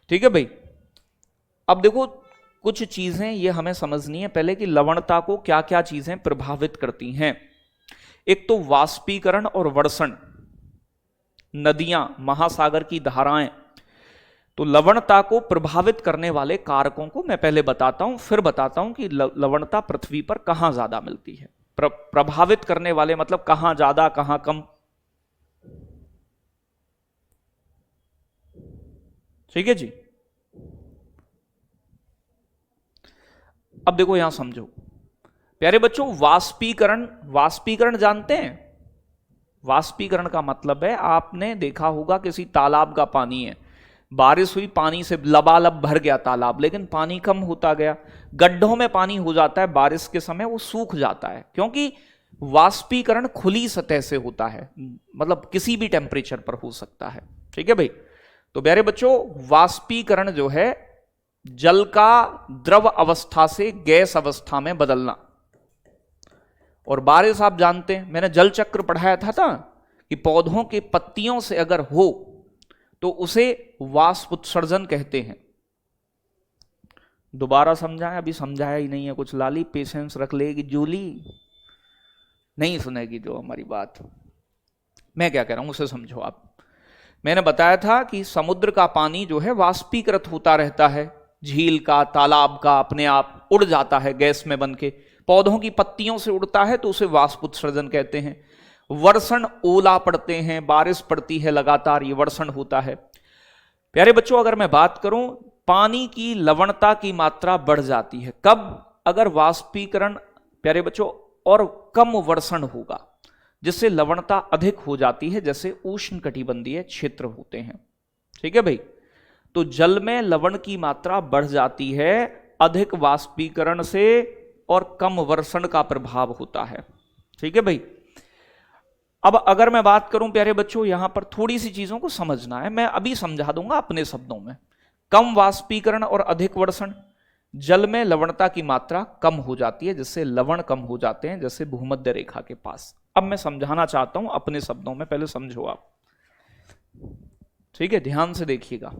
ठीक है भाई। अब देखो कुछ चीजें ये हमें समझनी है पहले कि लवणता को क्या क्या चीजें प्रभावित करती हैं। एक तो वाष्पीकरण और वर्षण, नदियां, महासागर की धाराएं। तो लवणता को प्रभावित करने वाले कारकों को मैं पहले बताता हूं, फिर बताता हूं कि लवणता पृथ्वी पर कहां ज्यादा मिलती है। प्रभावित करने वाले मतलब कहां ज्यादा कहां कम, ठीक है जी। अब देखो यहां समझो प्यारे बच्चों, वाष्पीकरण जानते हैं? वाष्पीकरण का मतलब है, आपने देखा होगा किसी तालाब का पानी है, बारिश हुई, पानी से लबालब भर गया तालाब, लेकिन पानी कम होता गया, गड्ढों में पानी हो जाता है, बारिश के समय वो सूख जाता है, क्योंकि वाष्पीकरण खुली सतह से होता है, मतलब किसी भी टेम्परेचर पर हो सकता है, ठीक है भाई। तो प्यारे बच्चों वाष्पीकरण जो है जल का द्रव अवस्था से गैस अवस्था में बदलना। और बारिश आप जानते हैं, मैंने जल चक्र पढ़ाया था कि पौधों के पत्तियों से अगर हो तो उसे वाष्प उत्सर्जन कहते हैं। दोबारा समझाएं, अभी समझाया ही नहीं है कुछ। लाली पेशेंस रख लेगी, जूली नहीं सुनेगी जो हमारी बात। मैं क्या कह रहा हूं उसे समझो आप। मैंने बताया था कि समुद्र का पानी जो है वाष्पीकृत होता रहता है, झील का, तालाब का अपने आप उड़ जाता है गैस में बन के। पौधों की पत्तियों से उड़ता है तो उसे वाष्प उत्सर्जन कहते हैं। वर्षण, ओला पड़ते हैं, बारिश पड़ती है लगातार, ये वर्षण होता है। प्यारे बच्चों, अगर मैं बात करूं, पानी की लवणता की मात्रा बढ़ जाती है कब? अगर वाष्पीकरण प्यारे बच्चों और कम वर्षण होगा, जिससे लवणता अधिक हो जाती है, जैसे उष्णकटिबंधीय क्षेत्र होते हैं। ठीक है भाई, तो जल में लवण की मात्रा बढ़ जाती है अधिक वाष्पीकरण से, और कम वर्षण का प्रभाव होता है। ठीक है भाई। अब अगर मैं बात करूं प्यारे बच्चों, यहां पर थोड़ी सी चीजों को समझना है, मैं अभी समझा दूंगा अपने शब्दों में। कम वाष्पीकरण और अधिक वर्षण, जल में लवणता की मात्रा कम हो जाती है, जिससे लवण कम हो जाते हैं, जैसे भूमध्य रेखा के पास। अब मैं समझाना चाहता हूं अपने शब्दों में, पहले समझो आप। ठीक है, ध्यान से देखिएगा।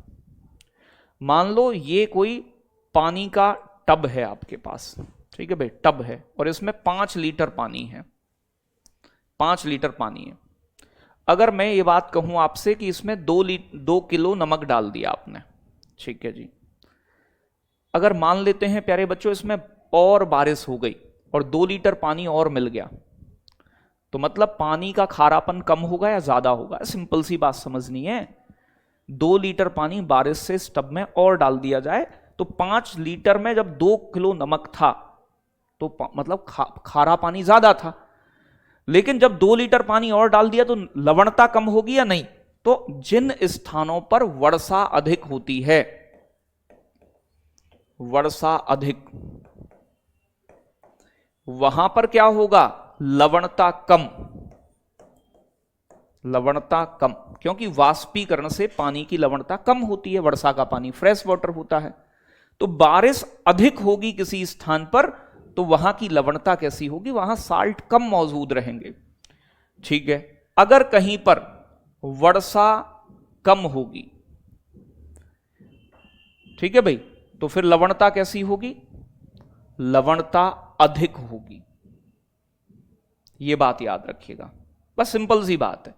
मान लो ये कोई पानी का टब है आपके पास। ठीक है भाई, टब है और इसमें 5 लीटर पानी है। 5 लीटर पानी है। अगर मैं ये बात कहूं आपसे कि इसमें 2 किलो नमक डाल दिया आपने, ठीक है जी। अगर मान लेते हैं प्यारे बच्चों इसमें और बारिश हो गई और 2 लीटर पानी और मिल गया, तो मतलब पानी का खारापन कम होगा या ज्यादा होगा? सिंपल सी बात समझनी है। 2 लीटर पानी बारिश से इस टब में और डाल दिया जाए तो 5 लीटर में जब 2 किलो नमक था तो मतलब खारा पानी ज्यादा था। लेकिन जब 2 लीटर पानी और डाल दिया तो लवणता कम होगी या नहीं? तो जिन स्थानों पर वर्षा अधिक होती है, वर्षा अधिक, वहां पर क्या होगा? लवणता कम। लवणता कम, क्योंकि वाष्पीकरण से पानी की लवणता कम होती है। वर्षा का पानी फ्रेश वाटर होता है। तो बारिश अधिक होगी किसी स्थान पर तो वहां की लवणता कैसी होगी? वहां साल्ट कम मौजूद रहेंगे। ठीक है। अगर कहीं पर वर्षा कम होगी, ठीक है भाई, तो फिर लवणता कैसी होगी? लवणता अधिक होगी। यह बात याद रखिएगा, बस सिंपल सी बात है।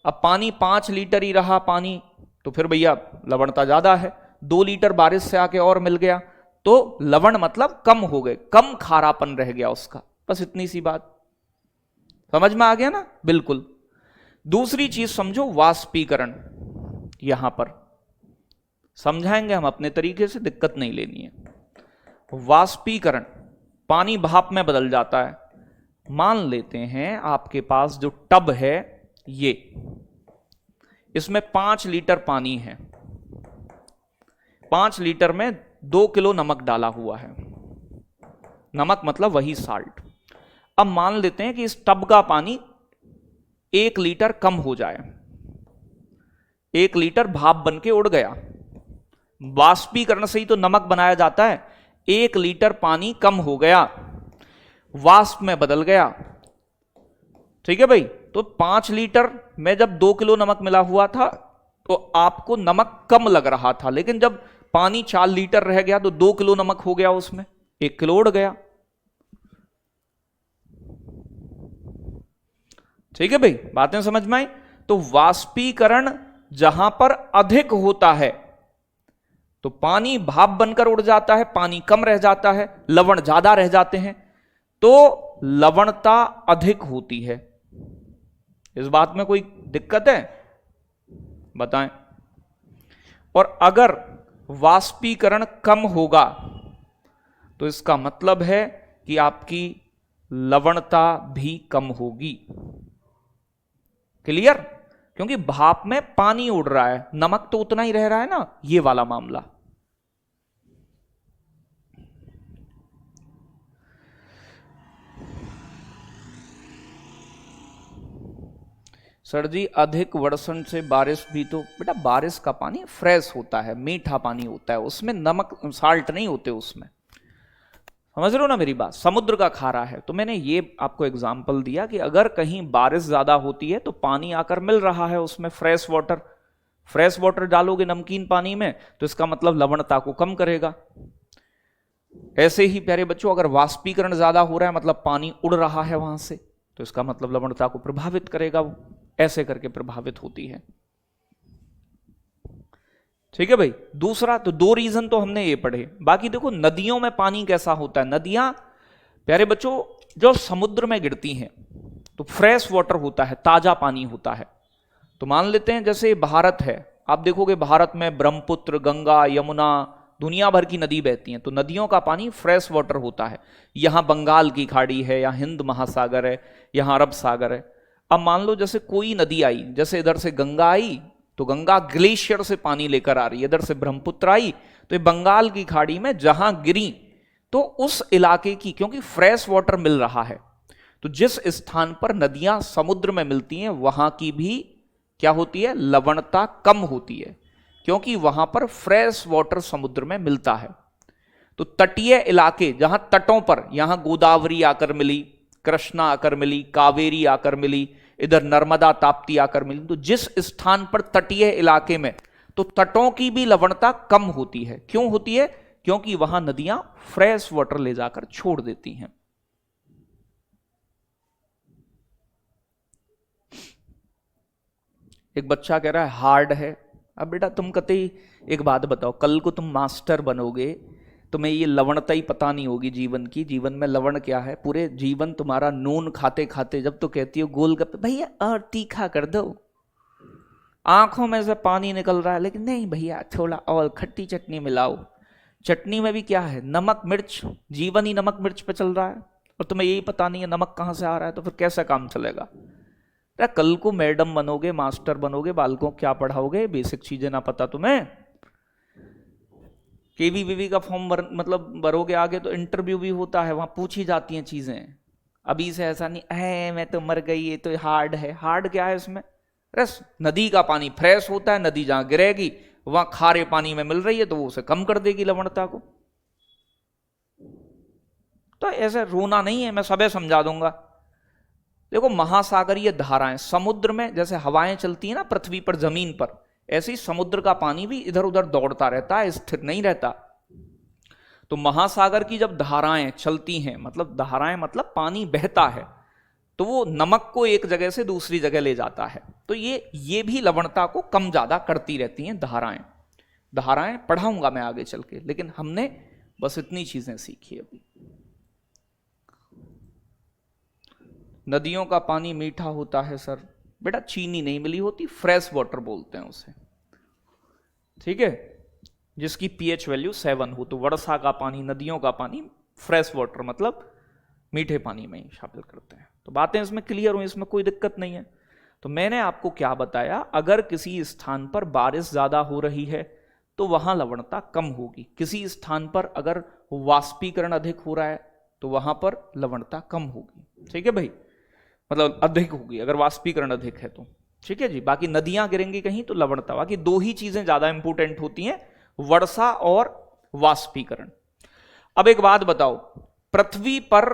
अब पानी 5 लीटर ही रहा पानी, तो फिर भैया लवणता ज्यादा है। 2 लीटर बारिश से आके और मिल गया तो लवण मतलब कम हो गए, कम खारापन रह गया उसका। बस इतनी सी बात समझ में आ गया ना? बिल्कुल। दूसरी चीज समझो, वाष्पीकरण। यहां पर समझाएंगे हम अपने तरीके से, दिक्कत नहीं लेनी है। वाष्पीकरण, पानी भाप में बदल जाता है। मान लेते हैं आपके पास जो टब है ये, इसमें 5 लीटर पानी है। 5 लीटर में 2 किलो नमक डाला हुआ है। नमक मतलब वही साल्ट। अब मान लेते हैं कि इस टब का पानी 1 लीटर कम हो जाए। 1 लीटर भाप बन के उड़ गया। वाष्पीकरण से ही तो नमक बनाया जाता है। 1 लीटर पानी कम हो गया, वाष्प में बदल गया। ठीक है भाई, तो 5 लीटर में जब 2 किलो नमक मिला हुआ था तो आपको नमक कम लग रहा था, लेकिन जब पानी 4 लीटर रह गया तो 2 किलो नमक हो गया, उसमें 1 किलो उड़ गया। ठीक है भाई, बातें समझ में आई? तो वाष्पीकरण जहां पर अधिक होता है तो पानी भाप बनकर उड़ जाता है, पानी कम रह जाता है, लवण ज्यादा रह जाते हैं, तो लवणता अधिक होती है। इस बात में कोई दिक्कत है? बताएं। और अगर वाष्पीकरण कम होगा तो इसका मतलब है कि आपकी लवणता भी कम होगी। क्लियर? क्योंकि भाप में पानी उड़ रहा है, नमक तो उतना ही रह रहा है ना, ये वाला मामला। सर जी अधिक वर्षण से बारिश भी तो, बेटा बारिश का पानी फ्रेश होता है, मीठा पानी होता है, उसमें नमक साल्ट नहीं होते उसमें, समझ रहे हो ना मेरी बात। समुद्र का खारा है, तो मैंने ये आपको एग्जाम्पल दिया कि अगर कहीं बारिश ज्यादा होती है तो पानी आकर मिल रहा है उसमें फ्रेश वाटर, फ्रेश वाटर डालोगे नमकीन पानी में तो इसका मतलब लवणता को कम करेगा। ऐसे ही प्यारे बच्चों अगर वाष्पीकरण ज्यादा हो रहा है मतलब पानी उड़ रहा है वहां से, तो इसका मतलब लवणता को प्रभावित करेगा, वो ऐसे करके प्रभावित होती है। ठीक है भाई। दूसरा तो दो रीजन तो हमने ये पढ़े, बाकी देखो नदियों में पानी कैसा होता है। नदियां प्यारे बच्चों जो समुद्र में गिरती हैं तो फ्रेश वाटर होता है, ताजा पानी होता है। तो मान लेते हैं जैसे भारत है, आप देखोगे भारत में ब्रह्मपुत्र, गंगा, यमुना, दुनिया भर की नदी बहती हैं, तो नदियों का पानी फ्रेश वाटर होता है। यहां बंगाल की खाड़ी है, या हिंद महासागर है, यहां अरब सागर है। अब मान लो जैसे कोई नदी आई, जैसे इधर से गंगा आई तो गंगा ग्लेशियर से पानी लेकर आ रही है, इधर से ब्रह्मपुत्र आई तो ये बंगाल की खाड़ी में जहां गिरी तो उस इलाके की, क्योंकि फ्रेश वाटर मिल रहा है, तो जिस स्थान पर नदियां समुद्र में मिलती हैं वहां की भी क्या होती है, लवणता कम होती है, क्योंकि वहां पर फ्रेश वाटर समुद्र में मिलता है। तो तटीय इलाके जहां तटों पर, यहां गोदावरी आकर मिली, कृष्णा आकर मिली, कावेरी आकर मिली, इधर नर्मदा ताप्ती आकर मिली, तो जिस स्थान पर तटीय इलाके में, तो तटों की भी लवणता कम होती है। क्यों होती है? क्योंकि वहां नदियां फ्रेश वाटर ले जाकर छोड़ देती हैं। एक बच्चा कह रहा है हार्ड है। अब बेटा तुम कतई एक बात बताओ, कल को तुम मास्टर बनोगे, तुम्हें ये लवणता ही पता नहीं होगी जीवन की, जीवन में लवण क्या है। पूरे जीवन तुम्हारा नून खाते खाते, जब तो कहती हो गोलगप्पे भैया और तीखा कर दो, आंखों में से पानी निकल रहा है, लेकिन नहीं भैया थोड़ा और खट्टी चटनी मिलाओ। चटनी में भी क्या है, नमक मिर्च, जीवन ही नमक मिर्च पे चल रहा है, और तुम्हें यही पता नहीं है नमक कहां से आ रहा है, तो फिर कैसा काम चलेगा। कल को मैडम बनोगे, मास्टर बनोगे, बालकों क्या पढ़ाओगे, बेसिक चीजें ना पता तुम्हें। केवीवीवी का फॉर्म मतलब भरोगे आगे तो इंटरव्यू भी होता है, वहां पूछी जाती हैं चीजें। अभी से ऐसा नहीं है मैं तो मर गई, ये तो हार्ड है। हार्ड क्या है इसमें? रस नदी का पानी फ्रेश होता है, नदी जहां गिरेगी वहां खारे पानी में मिल रही है तो वो उसे कम कर देगी लवणता को। तो ऐसे रोना नहीं है, मैं सबे समझा दूंगा। देखो महासागरीय धाराएं, समुद्र में जैसे हवाएं चलती हैं ना पृथ्वी पर, जमीन पर, ऐसे ही समुद्र का पानी भी इधर उधर दौड़ता रहता है, स्थिर नहीं रहता। तो महासागर की जब धाराएं चलती हैं, मतलब धाराएं मतलब पानी बहता है, तो वो नमक को एक जगह से दूसरी जगह ले जाता है। तो ये भी लवणता को कम ज्यादा करती रहती हैं धाराएं। धाराएं पढ़ाऊंगा मैं आगे चल के, लेकिन हमने बस इतनी चीजें सीखी अभी। नदियों का पानी मीठा होता है सर, बेटा चीनी नहीं मिली होती, फ्रेश वाटर बोलते हैं उसे, ठीक है, जिसकी पीएच वैल्यू 7 हो। तो वर्षा का पानी, नदियों का पानी फ्रेश वाटर मतलब मीठे पानी में ही शामिल करते हैं। तो बातें इसमें क्लियर हुई, इसमें कोई दिक्कत नहीं है। तो मैंने आपको क्या बताया, अगर किसी स्थान पर बारिश ज्यादा हो रही है तो वहां लवणता कम होगी, किसी स्थान पर अगर वाष्पीकरण अधिक हो रहा है तो वहां पर लवणता कम होगी। ठीक है भाई, मतलब अधिक होगी अगर वाष्पीकरण अधिक है तो, ठीक है जी। बाकी नदियां गिरेंगी कहीं तो लवणता, बाकी दो ही चीजें ज्यादा इंपॉर्टेंट होती हैं, वर्षा और वाष्पीकरण। अब एक बात बताओ, पृथ्वी पर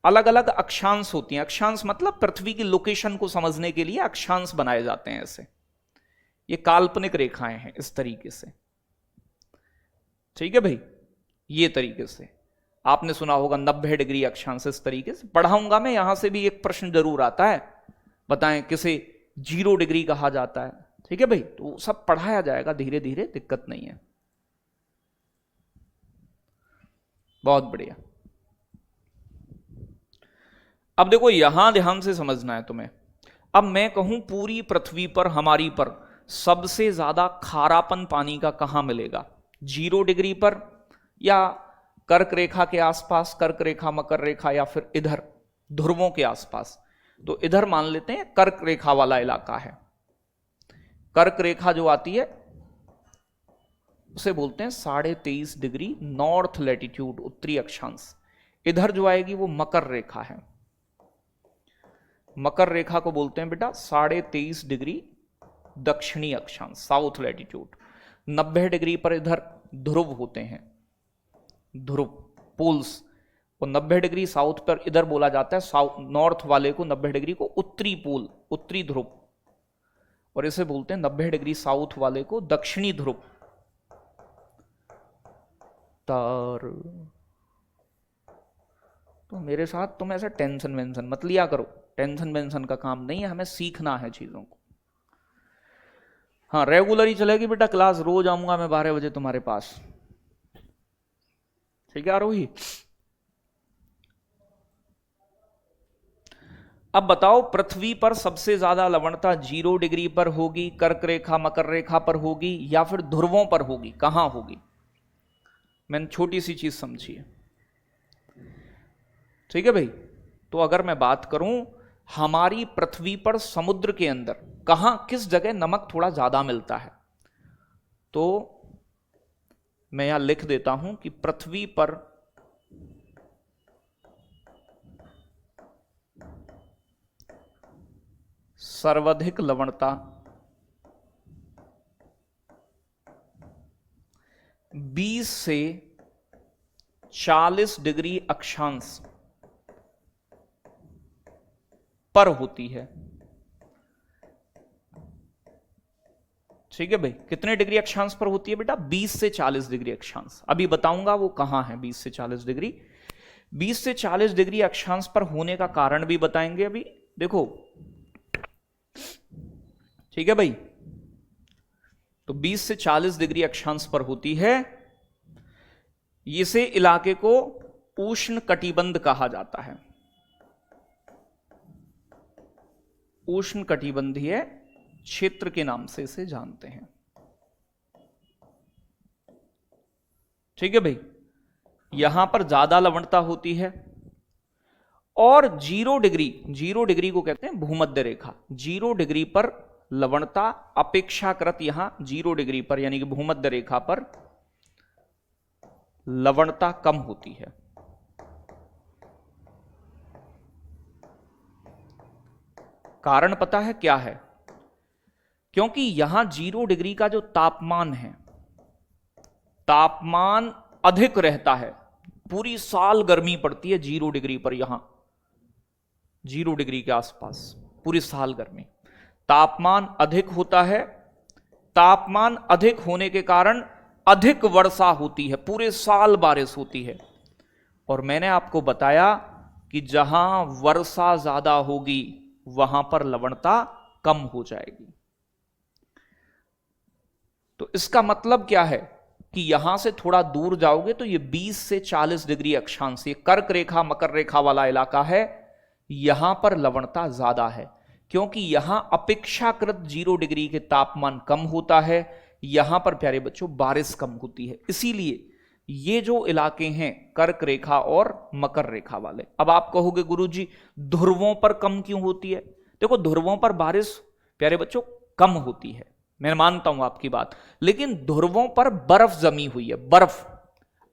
अलग अलग अक्षांश होती हैं। अक्षांश मतलब पृथ्वी की लोकेशन को समझने के लिए अक्षांश बनाए जाते हैं ऐसे, ये काल्पनिक रेखाएं हैं इस तरीके से, ठीक है भाई। ये तरीके से आपने सुना होगा 90 डिग्री अक्षांश, इस तरीके से पढ़ाऊंगा मैं। यहां से भी एक प्रश्न जरूर आता है, बताएं किसे 0 डिग्री कहा जाता है, ठीक है भाई। तो सब पढ़ाया जाएगा धीरे धीरे, दिक्कत नहीं है। बहुत बढ़िया। अब देखो यहां ध्यान से समझना है तुम्हें। अब मैं कहूं पूरी पृथ्वी पर, हमारी पर सबसे ज्यादा खारापन पानी का कहां मिलेगा, 0 डिग्री पर या कर्क रेखा के आसपास, कर्क रेखा, मकर रेखा, या फिर इधर ध्रुवों के आसपास। तो इधर मान लेते हैं कर्क रेखा वाला इलाका है। कर्क रेखा जो आती है उसे बोलते हैं 23.5 डिग्री नॉर्थ लैटिट्यूड, उत्तरी अक्षांश। इधर जो आएगी वो मकर रेखा है। मकर रेखा को बोलते हैं बेटा 23.5 डिग्री दक्षिणी अक्षांश, साउथ लैटिट्यूड। 90 डिग्री पर इधर ध्रुव होते हैं, ध्रुव पोल्स, और 90 डिग्री साउथ पर इधर बोला जाता है, साउथ नॉर्थ वाले को 90 डिग्री को उत्तरी पोल, उत्तरी ध्रुव, और इसे बोलते हैं 90 डिग्री साउथ वाले को दक्षिणी ध्रुव। तार तो मेरे साथ तुम ऐसा टेंशन वेंशन मत लिया करो, टेंशन वेंशन का काम नहीं है, हमें सीखना है चीजों को। हाँ रेगुलर ही चलेगी बेटा क्लास, रोज आऊंगा मैं 12 बजे तुम्हारे पास, ठीक है आरोही। अब बताओ पृथ्वी पर सबसे ज्यादा लवणता 0 डिग्री पर होगी, कर्क रेखा मकर रेखा पर होगी, या फिर ध्रुवों पर होगी? कहां होगी? मैंने छोटी सी चीज समझी है, ठीक है भाई। तो अगर मैं बात करूं हमारी पृथ्वी पर समुद्र के अंदर कहां किस जगह नमक थोड़ा ज्यादा मिलता है, तो मैं यहां लिख देता हूं कि पृथ्वी पर सर्वाधिक लवणता 20 से 40 डिग्री अक्षांश पर होती है, ठीक है भाई। कितने डिग्री अक्षांश पर होती है बेटा? 20 से 40 डिग्री अक्षांश। अभी बताऊंगा वो कहां है 20 से 40 डिग्री। 20 से 40 डिग्री अक्षांश पर होने का कारण भी बताएंगे अभी, देखो, ठीक है भाई। तो 20 से 40 डिग्री अक्षांश पर होती है, इसे इलाके को उष्ण कटिबंध कहा जाता है, उष्ण कटिबंधीय क्षेत्र के नाम से इसे जानते हैं, ठीक है भाई। यहां पर ज्यादा लवणता होती है, और 0 डिग्री को कहते हैं भूमध्य रेखा। 0 डिग्री पर लवणता अपेक्षाकृत यहां 0 डिग्री पर यानी कि भूमध्य रेखा पर लवणता कम होती है। कारण पता है क्या है? क्योंकि यहां 0 डिग्री का जो तापमान है, तापमान अधिक रहता है, पूरी साल गर्मी पड़ती है 0 डिग्री पर, यहां 0 डिग्री के आसपास पूरी साल गर्मी, तापमान अधिक होता है। तापमान अधिक होने के कारण अधिक वर्षा होती है, पूरे साल बारिश होती है। और मैंने आपको बताया कि जहां वर्षा ज्यादा होगी वहां पर लवणता कम हो जाएगी। तो इसका मतलब क्या है कि यहां से थोड़ा दूर जाओगे तो ये 20 से 40 डिग्री अक्षांश, ये कर्क रेखा मकर रेखा वाला इलाका है, यहां पर लवणता ज्यादा है, क्योंकि यहां अपेक्षाकृत 0 डिग्री के तापमान कम होता है, यहां पर प्यारे बच्चों बारिश कम होती है। इसीलिए ये जो इलाके हैं कर्क रेखा और मकर रेखा वाले, अब आप कहोगे गुरुजी ध्रुवों पर कम क्यों होती है? देखो ध्रुवों पर बारिश प्यारे बच्चों कम होती है, मैं मानता हूं आपकी बात, लेकिन ध्रुवों पर बर्फ जमी हुई है, बर्फ,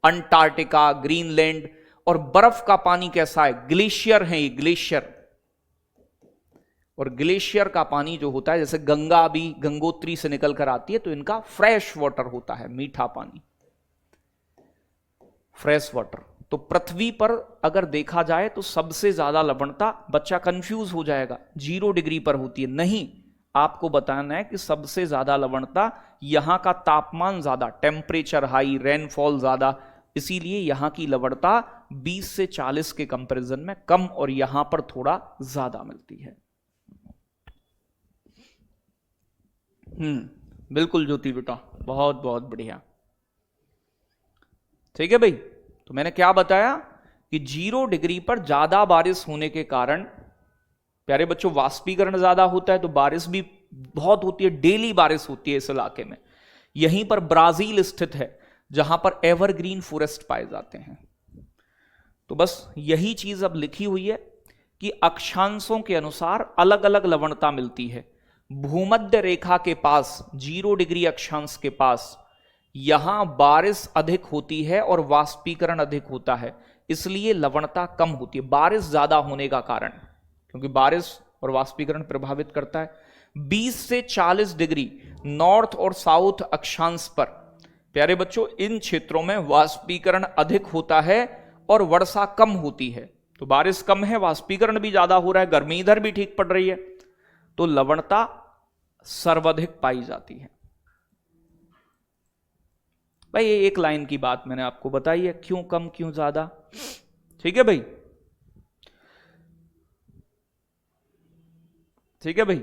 अंटार्कटिका, ग्रीनलैंड, और बर्फ का पानी कैसा है? ग्लेशियर है ये, ग्लेशियर। और ग्लेशियर का पानी जो होता है, जैसे गंगा भी गंगोत्री से निकल कर आती है, तो इनका फ्रेश वाटर होता है, मीठा पानी, फ्रेश वाटर। तो पृथ्वी पर अगर देखा जाए तो सबसे ज्यादा लवणता, बच्चा कंफ्यूज हो जाएगा, 0 डिग्री पर होती है। नहीं, आपको बताना है कि सबसे ज्यादा लवणता यहां का तापमान ज्यादा, टेम्परेचर हाई, रेनफॉल ज्यादा, इसीलिए यहां की लवणता 20 से 40 के कंपैरिजन में कम और यहां पर थोड़ा ज्यादा मिलती है। बिल्कुल ज्योति बेटा, बहुत बहुत बढ़िया, ठीक है भाई। तो मैंने क्या बताया कि 0 डिग्री पर ज्यादा बारिश होने के कारण प्यारे बच्चों वाष्पीकरण ज्यादा होता है, तो बारिश भी बहुत होती है, डेली बारिश होती है इस इलाके में। यहीं पर ब्राजील स्थित है जहां पर एवरग्रीन फॉरेस्ट पाए जाते हैं। तो बस यही चीज अब लिखी हुई है कि अक्षांशों के अनुसार अलग अलग लवणता मिलती है। भूमध्य रेखा के पास 0 डिग्री अक्षांश के पास यहां बारिश अधिक होती है और वाष्पीकरण अधिक होता है, इसलिए लवणता कम होती है, बारिश ज्यादा होने का कारण, क्योंकि बारिश और वाष्पीकरण प्रभावित करता है। 20 से 40 डिग्री नॉर्थ और साउथ अक्षांश पर प्यारे बच्चों इन क्षेत्रों में वाष्पीकरण अधिक होता है और वर्षा कम होती है। तो बारिश कम है, वाष्पीकरण भी ज्यादा हो रहा है, गर्मी इधर भी ठीक पड़ रही है, तो लवणता सर्वाधिक पाई जाती है। भाई ये एक लाइन की बात मैंने आपको बताई है, क्यों कम क्यों ज्यादा, ठीक है भाई, ठीक है भाई।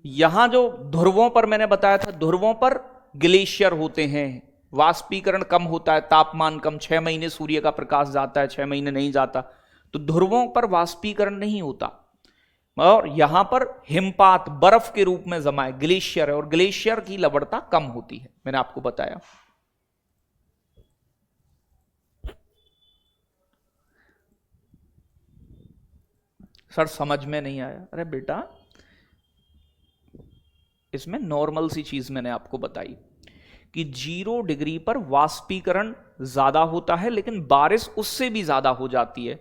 यहां जो ध्रुवों पर मैंने बताया था, ध्रुवों पर ग्लेशियर होते हैं, वाष्पीकरण कम होता है, तापमान कम, 6 महीने सूर्य का प्रकाश जाता है, 6 महीने नहीं जाता, तो ध्रुवों पर वाष्पीकरण नहीं होता। और यहां पर हिमपात बर्फ के रूप में जमा है, ग्लेशियर है, और ग्लेशियर की लवणता कम होती है, मैंने आपको बताया। सर समझ में नहीं आया, अरे बेटा इसमें नॉर्मल सी चीज मैंने आपको बताई कि 0 डिग्री पर वाष्पीकरण ज्यादा होता है लेकिन बारिश उससे भी ज्यादा हो जाती है,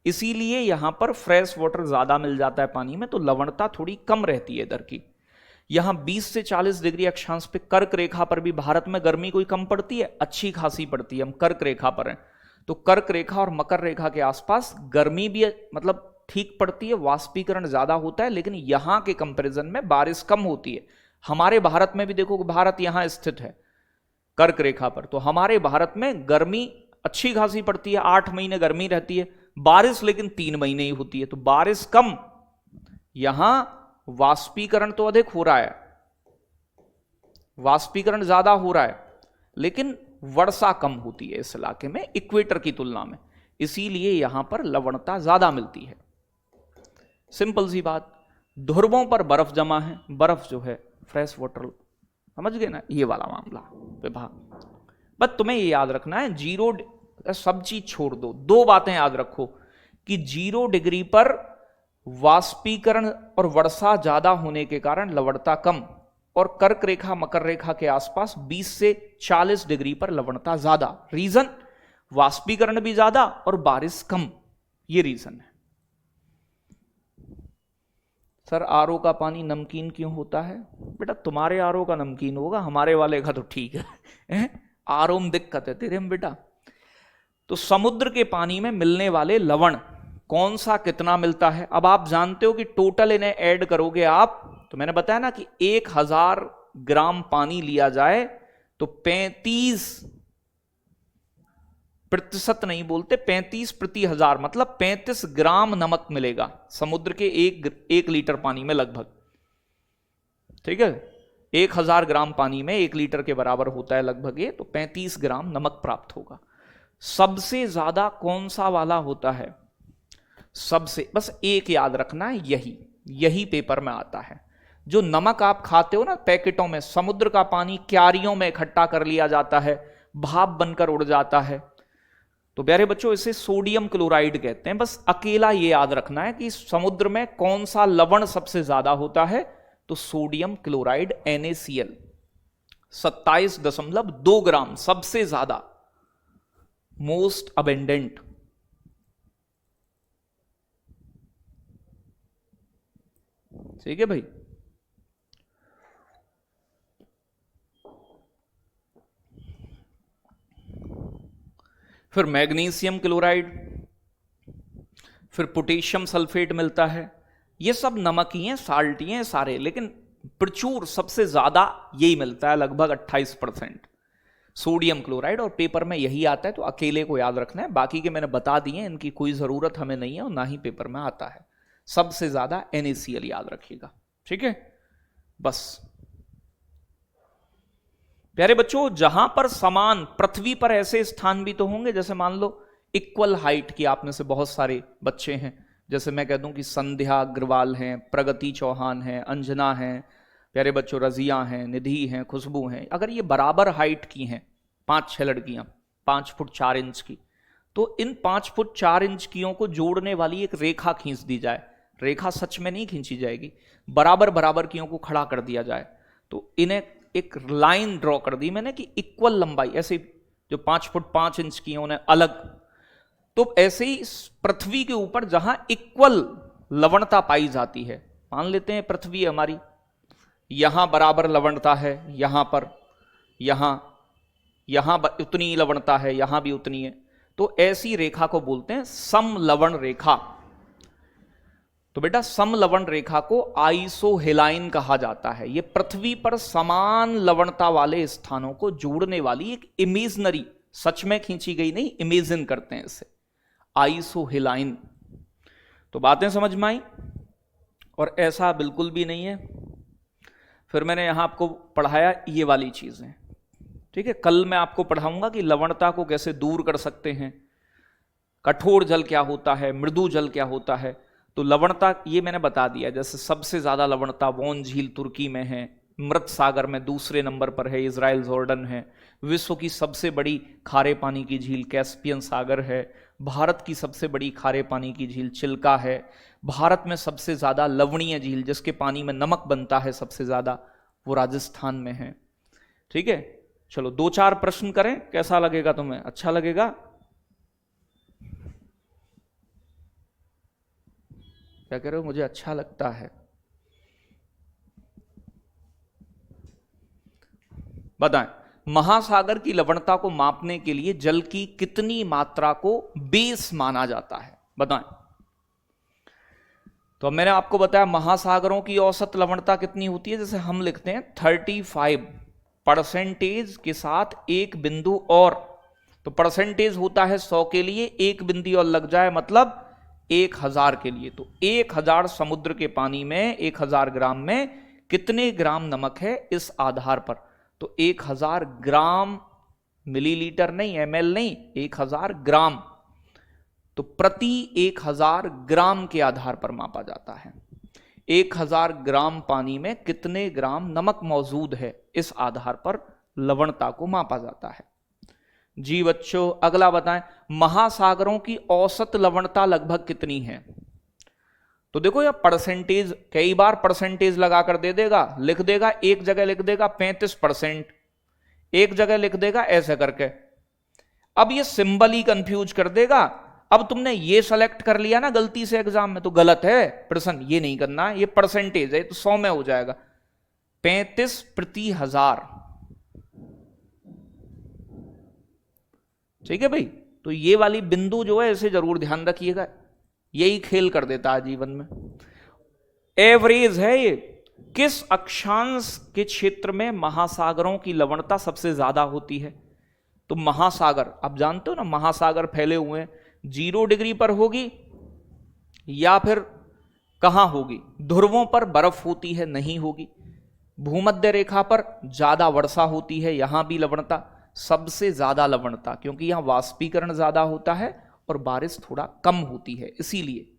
इसीलिए यहां पर फ्रेश वाटर ज्यादा मिल जाता है पानी में, तो लवणता थोड़ी कम रहती है इधर की। यहां 20 से 40 डिग्री अक्षांश पे कर्क रेखा पर भी भारत में गर्मी कोई कम पड़ती है, अच्छी खासी पड़ती है, हम कर्क रेखा पर हैं, तो कर्क रेखा और मकर रेखा के आसपास गर्मी भी मतलब ठीक पड़ती है, वाष्पीकरण ज्यादा होता है, लेकिन यहां के कंपैरिजन में बारिश कम होती है। हमारे भारत में भी देखो, भारत यहां स्थित है कर्क रेखा पर, तो हमारे भारत में गर्मी अच्छी खासी पड़ती है, 8 महीने गर्मी रहती है, बारिश लेकिन 3 महीने ही होती है, तो बारिश कम, यहां वाष्पीकरण तो अधिक हो रहा है, वाष्पीकरण ज्यादा हो रहा है, लेकिन वर्षा कम होती है इस इलाके में इक्वेटर की तुलना में, इसीलिए यहां पर लवणता ज्यादा मिलती है। सिंपल सी बात, ध्रुवों पर बर्फ जमा है, बर्फ जो है फ्रेश वाटर, समझ गए ना, ये वाला मामला विभाग। बस तुम्हें ये याद रखना है, 0 सब चीज छोड़ दो, 2 बातें याद रखो कि 0 डिग्री पर वाष्पीकरण और वर्षा ज्यादा होने के कारण लवणता कम, और कर्क रेखा मकर रेखा के आसपास 20 से 40 डिग्री पर लवणता ज्यादा। रीजन, वाष्पीकरण भी ज्यादा और बारिश कम, ये रीजन है। सर आरओ का पानी नमकीन क्यों होता है? बेटा तुम्हारे आरओ का नमकीन होगा, हमारे वाले का तो ठीक है, आरओ में दिक्कत है तेरे में बेटा। तो समुद्र के पानी में मिलने वाले लवण कौन सा कितना मिलता है, अब आप जानते हो कि टोटल इन्हें ऐड करोगे आप, तो मैंने बताया ना कि 1000 ग्राम पानी लिया जाए तो 35% नहीं बोलते, 35 प्रति हजार, मतलब 35 ग्राम नमक मिलेगा समुद्र के 1 लीटर पानी में लगभग, ठीक है, 1000 ग्राम पानी में 1 लीटर के बराबर होता है लगभग ये, तो 35 ग्राम नमक प्राप्त होगा। सबसे ज्यादा कौन सा वाला होता है? सबसे, बस एक याद रखना है, यही पेपर में आता है। जो नमक आप खाते हो ना पैकेटों में, समुद्र का पानी क्यारियों में इकट्ठा कर लिया जाता है, भाप बनकर उड़ जाता है, तो प्यारे बच्चों इसे सोडियम क्लोराइड कहते हैं। बस अकेला ये याद रखना है कि समुद्र में कौन सा लवण सबसे ज्यादा होता है, तो सोडियम क्लोराइड NaCl 27.2 ग्राम सबसे ज्यादा, मोस्ट अबेंडेंट। ठीक है भाई, फिर मैग्नीशियम क्लोराइड, फिर पोटेशियम सल्फेट मिलता है, ये सब नमक ही हैं, साल्ट ही हैं सारे, लेकिन प्रचुर सबसे ज्यादा यही मिलता है, लगभग 28% सोडियम क्लोराइड, और पेपर में यही आता है, तो अकेले को याद रखना है, बाकी के मैंने बता दिए, इनकी कोई जरूरत हमें नहीं है और ना ही पेपर में आता है। सबसे ज्यादा NaCl याद रखिएगा, ठीक है। बस प्यारे बच्चों, जहां पर समान, पृथ्वी पर ऐसे स्थान भी तो होंगे, जैसे मान लो इक्वल हाइट की आप में से बहुत सारे बच्चे हैं, जैसे मैं कह दूं कि संध्या अग्रवाल हैं, प्रगति चौहान हैं, अंजना हैं, प्यारे बच्चों रजिया हैं, निधि हैं, खुशबू हैं, अगर ये बराबर हाइट की हैं, 5-6 लड़कियां 5 फुट 4 इंच की, तो इन 5 फुट 4 इंच कियों को जोड़ने वाली एक रेखा खींच दी जाए, रेखा सच में नहीं खींची जाएगी, बराबर बराबर कियों को खड़ा कर दिया जाए, तो इन्हें एक लाइन ड्रॉ कर दी मैंने कि इक्वल लंबाई, ऐसे जो 5 फुट 5 इंच की उन्हें अलग, तो ऐसे ही पृथ्वी के ऊपर जहां इक्वल लवणता पाई जाती है, मान लेते हैं पृथ्वी हमारी, यहां बराबर लवणता है, यहां पर, यहां उतनी लवणता है, यहां भी उतनी है, तो ऐसी रेखा को बोलते हैं समलवण रेखा। तो बेटा समलवण रेखा को आइसोहेलाइन कहा जाता है। यह पृथ्वी पर समान लवणता वाले स्थानों को जोड़ने वाली एक इमेजनरी, सच में खींची गई नहीं, इमेजिन करते हैं इसे, आइसोहेलाइन। तो बातें समझ में आई? और ऐसा बिल्कुल भी नहीं है। फिर मैंने यहां आपको पढ़ाया ये वाली चीजें, ठीक है। कल मैं आपको पढ़ाऊंगा कि लवणता को कैसे दूर कर सकते हैं, कठोर जल क्या होता है, मृदु जल क्या होता है। तो लवणता ये मैंने बता दिया, जैसे सबसे ज्यादा लवणता वोन झील तुर्की में है, मृत सागर में दूसरे नंबर पर है इजराइल जॉर्डन है, विश्व की सबसे बड़ी खारे पानी की झील कैस्पियन सागर है, भारत की सबसे बड़ी खारे पानी की झील चिल्का है, भारत में सबसे ज्यादा लवणीय झील जिसके पानी में नमक बनता है सबसे ज्यादा, वो राजस्थान में है। ठीक है, चलो 2-4 प्रश्न करें, कैसा लगेगा तुम्हें? अच्छा लगेगा? क्या कह रहे हो? मुझे अच्छा लगता है। बताएं, महासागर की लवणता को मापने के लिए जल की कितनी मात्रा को बेस माना जाता है? बताएं। तो अब मैंने आपको बताया महासागरों की औसत लवणता कितनी होती है, जैसे हम लिखते हैं 35% के साथ एक बिंदु और, तो परसेंटेज होता है 100 के लिए, एक बिंदु और लग जाए मतलब 1000 के लिए। तो 1000 समुद्र के पानी में 1000 ग्राम में कितने ग्राम नमक है इस आधार पर। तो 1000 ग्राम, मिलीलीटर नहीं, एमएल नहीं, 1000 ग्राम, तो प्रति 1000 ग्राम के आधार पर मापा जाता है। 1000 ग्राम पानी में कितने ग्राम नमक मौजूद है, इस आधार पर लवणता को मापा जाता है। जी बच्चों, अगला बताएं, महासागरों की औसत लवणता लगभग कितनी है? तो देखो यह परसेंटेज, कई बार परसेंटेज लगाकर दे देगा, लिख देगा, एक जगह लिख देगा 35%, एक जगह लिख देगा ऐसे करके। अब ये सिंबल ही कंफ्यूज कर देगा। अब तुमने ये सेलेक्ट कर लिया ना गलती से एग्जाम में, तो गलत है प्रश्न, ये नहीं करना, ये परसेंटेज है, तो 100 में हो जाएगा, 35/1000। ठीक है भाई, तो ये वाली बिंदु जो है इसे जरूर ध्यान रखिएगा, यही खेल कर देता है जीवन में। एवरेज है ये। किस अक्षांश के क्षेत्र में महासागरों की लवणता सबसे ज्यादा होती है? तो महासागर, आप जानते हो ना महासागर फैले हुए हैं, 0 डिग्री पर होगी या फिर कहां होगी? ध्रुवों पर बर्फ होती है, नहीं होगी। भूमध्य रेखा पर ज्यादा वर्षा होती है, यहां भी लवणता, सबसे ज्यादा लवणता, क्योंकि यहां वाष्पीकरण ज्यादा होता है और बारिश थोड़ा कम होती है, इसीलिए।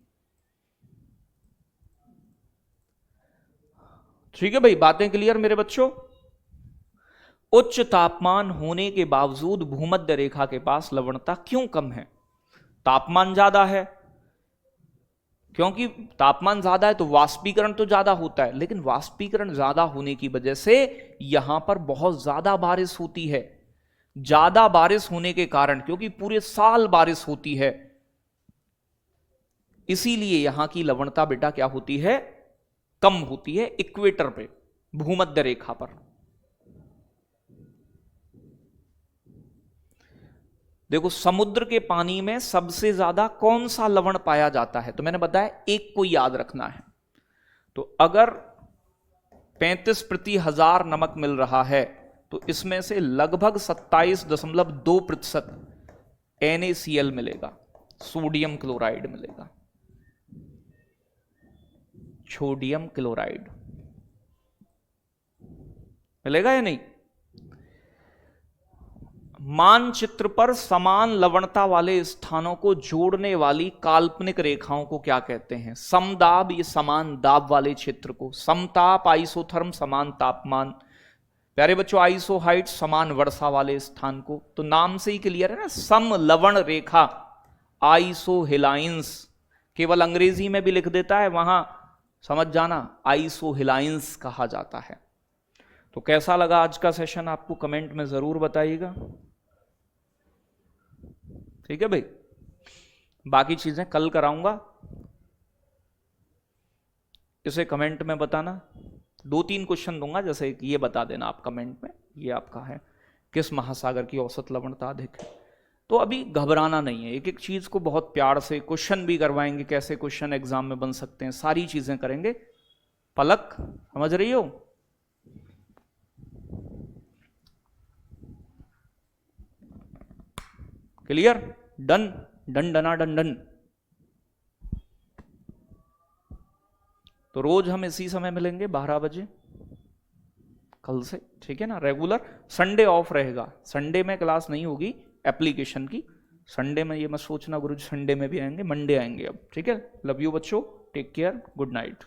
ठीक है भाई, बातें क्लियर मेरे बच्चों? उच्च तापमान होने के बावजूद भूमध्य रेखा के पास लवणता क्यों कम है? तापमान ज्यादा है, क्योंकि तापमान ज्यादा है तो वाष्पीकरण तो ज्यादा होता है, लेकिन वाष्पीकरण ज्यादा होने की वजह से यहां पर बहुत ज्यादा बारिश होती है। ज्यादा बारिश होने के कारण, क्योंकि पूरे साल बारिश होती है, इसीलिए यहां की लवणता बेटा क्या होती है? कम होती है इक्वेटर पे, भूमध्य रेखा पर। देखो समुद्र के पानी में सबसे ज्यादा कौन सा लवण पाया जाता है? तो मैंने बताया एक को याद रखना है। तो अगर 35/1000 नमक मिल रहा है तो इसमें से लगभग 27.2% NaCl मिलेगा, सोडियम क्लोराइड मिलेगा, सोडियम क्लोराइड मिलेगा या नहीं? मानचित्र पर समान लवणता वाले स्थानों को जोड़ने वाली काल्पनिक रेखाओं को क्या कहते हैं? समदाब, ये समान दाब वाले क्षेत्र को, समताप आइसोथर्म समान तापमान, प्यारे बच्चों आइसोहाइट समान वर्षा वाले स्थान को। तो नाम से ही क्लियर है ना, समलवण रेखा, आइसोहेलाइंस। केवल अंग्रेजी में भी लिख देता है वहां समझ जाना, आइसोहेलाइंस कहा जाता है। तो कैसा लगा आज का सेशन आपको, कमेंट में जरूर बताइएगा। ठीक है भाई, बाकी चीजें कल कराऊंगा। इसे कमेंट में बताना। 2-3 क्वेश्चन दूंगा, जैसे कि ये बता देना आप कमेंट में, ये आपका है किस महासागर की औसत लवणता अधिक है। तो अभी घबराना नहीं है, एक एक चीज को बहुत प्यार से क्वेश्चन भी करवाएंगे, कैसे क्वेश्चन एग्जाम में बन सकते हैं, सारी चीजें करेंगे। पलक समझ रही हो? क्लियर? डन डन डना डन डन। तो रोज हम इसी समय मिलेंगे 12 बजे कल से, ठीक है ना? रेगुलर। संडे ऑफ रहेगा, संडे में क्लास नहीं होगी एप्लीकेशन की। संडे में ये मत सोचना गुरुजी संडे में भी आएंगे, मंडे आएंगे अब, ठीक है? लव यू बच्चों, टेक केयर, गुड नाइट।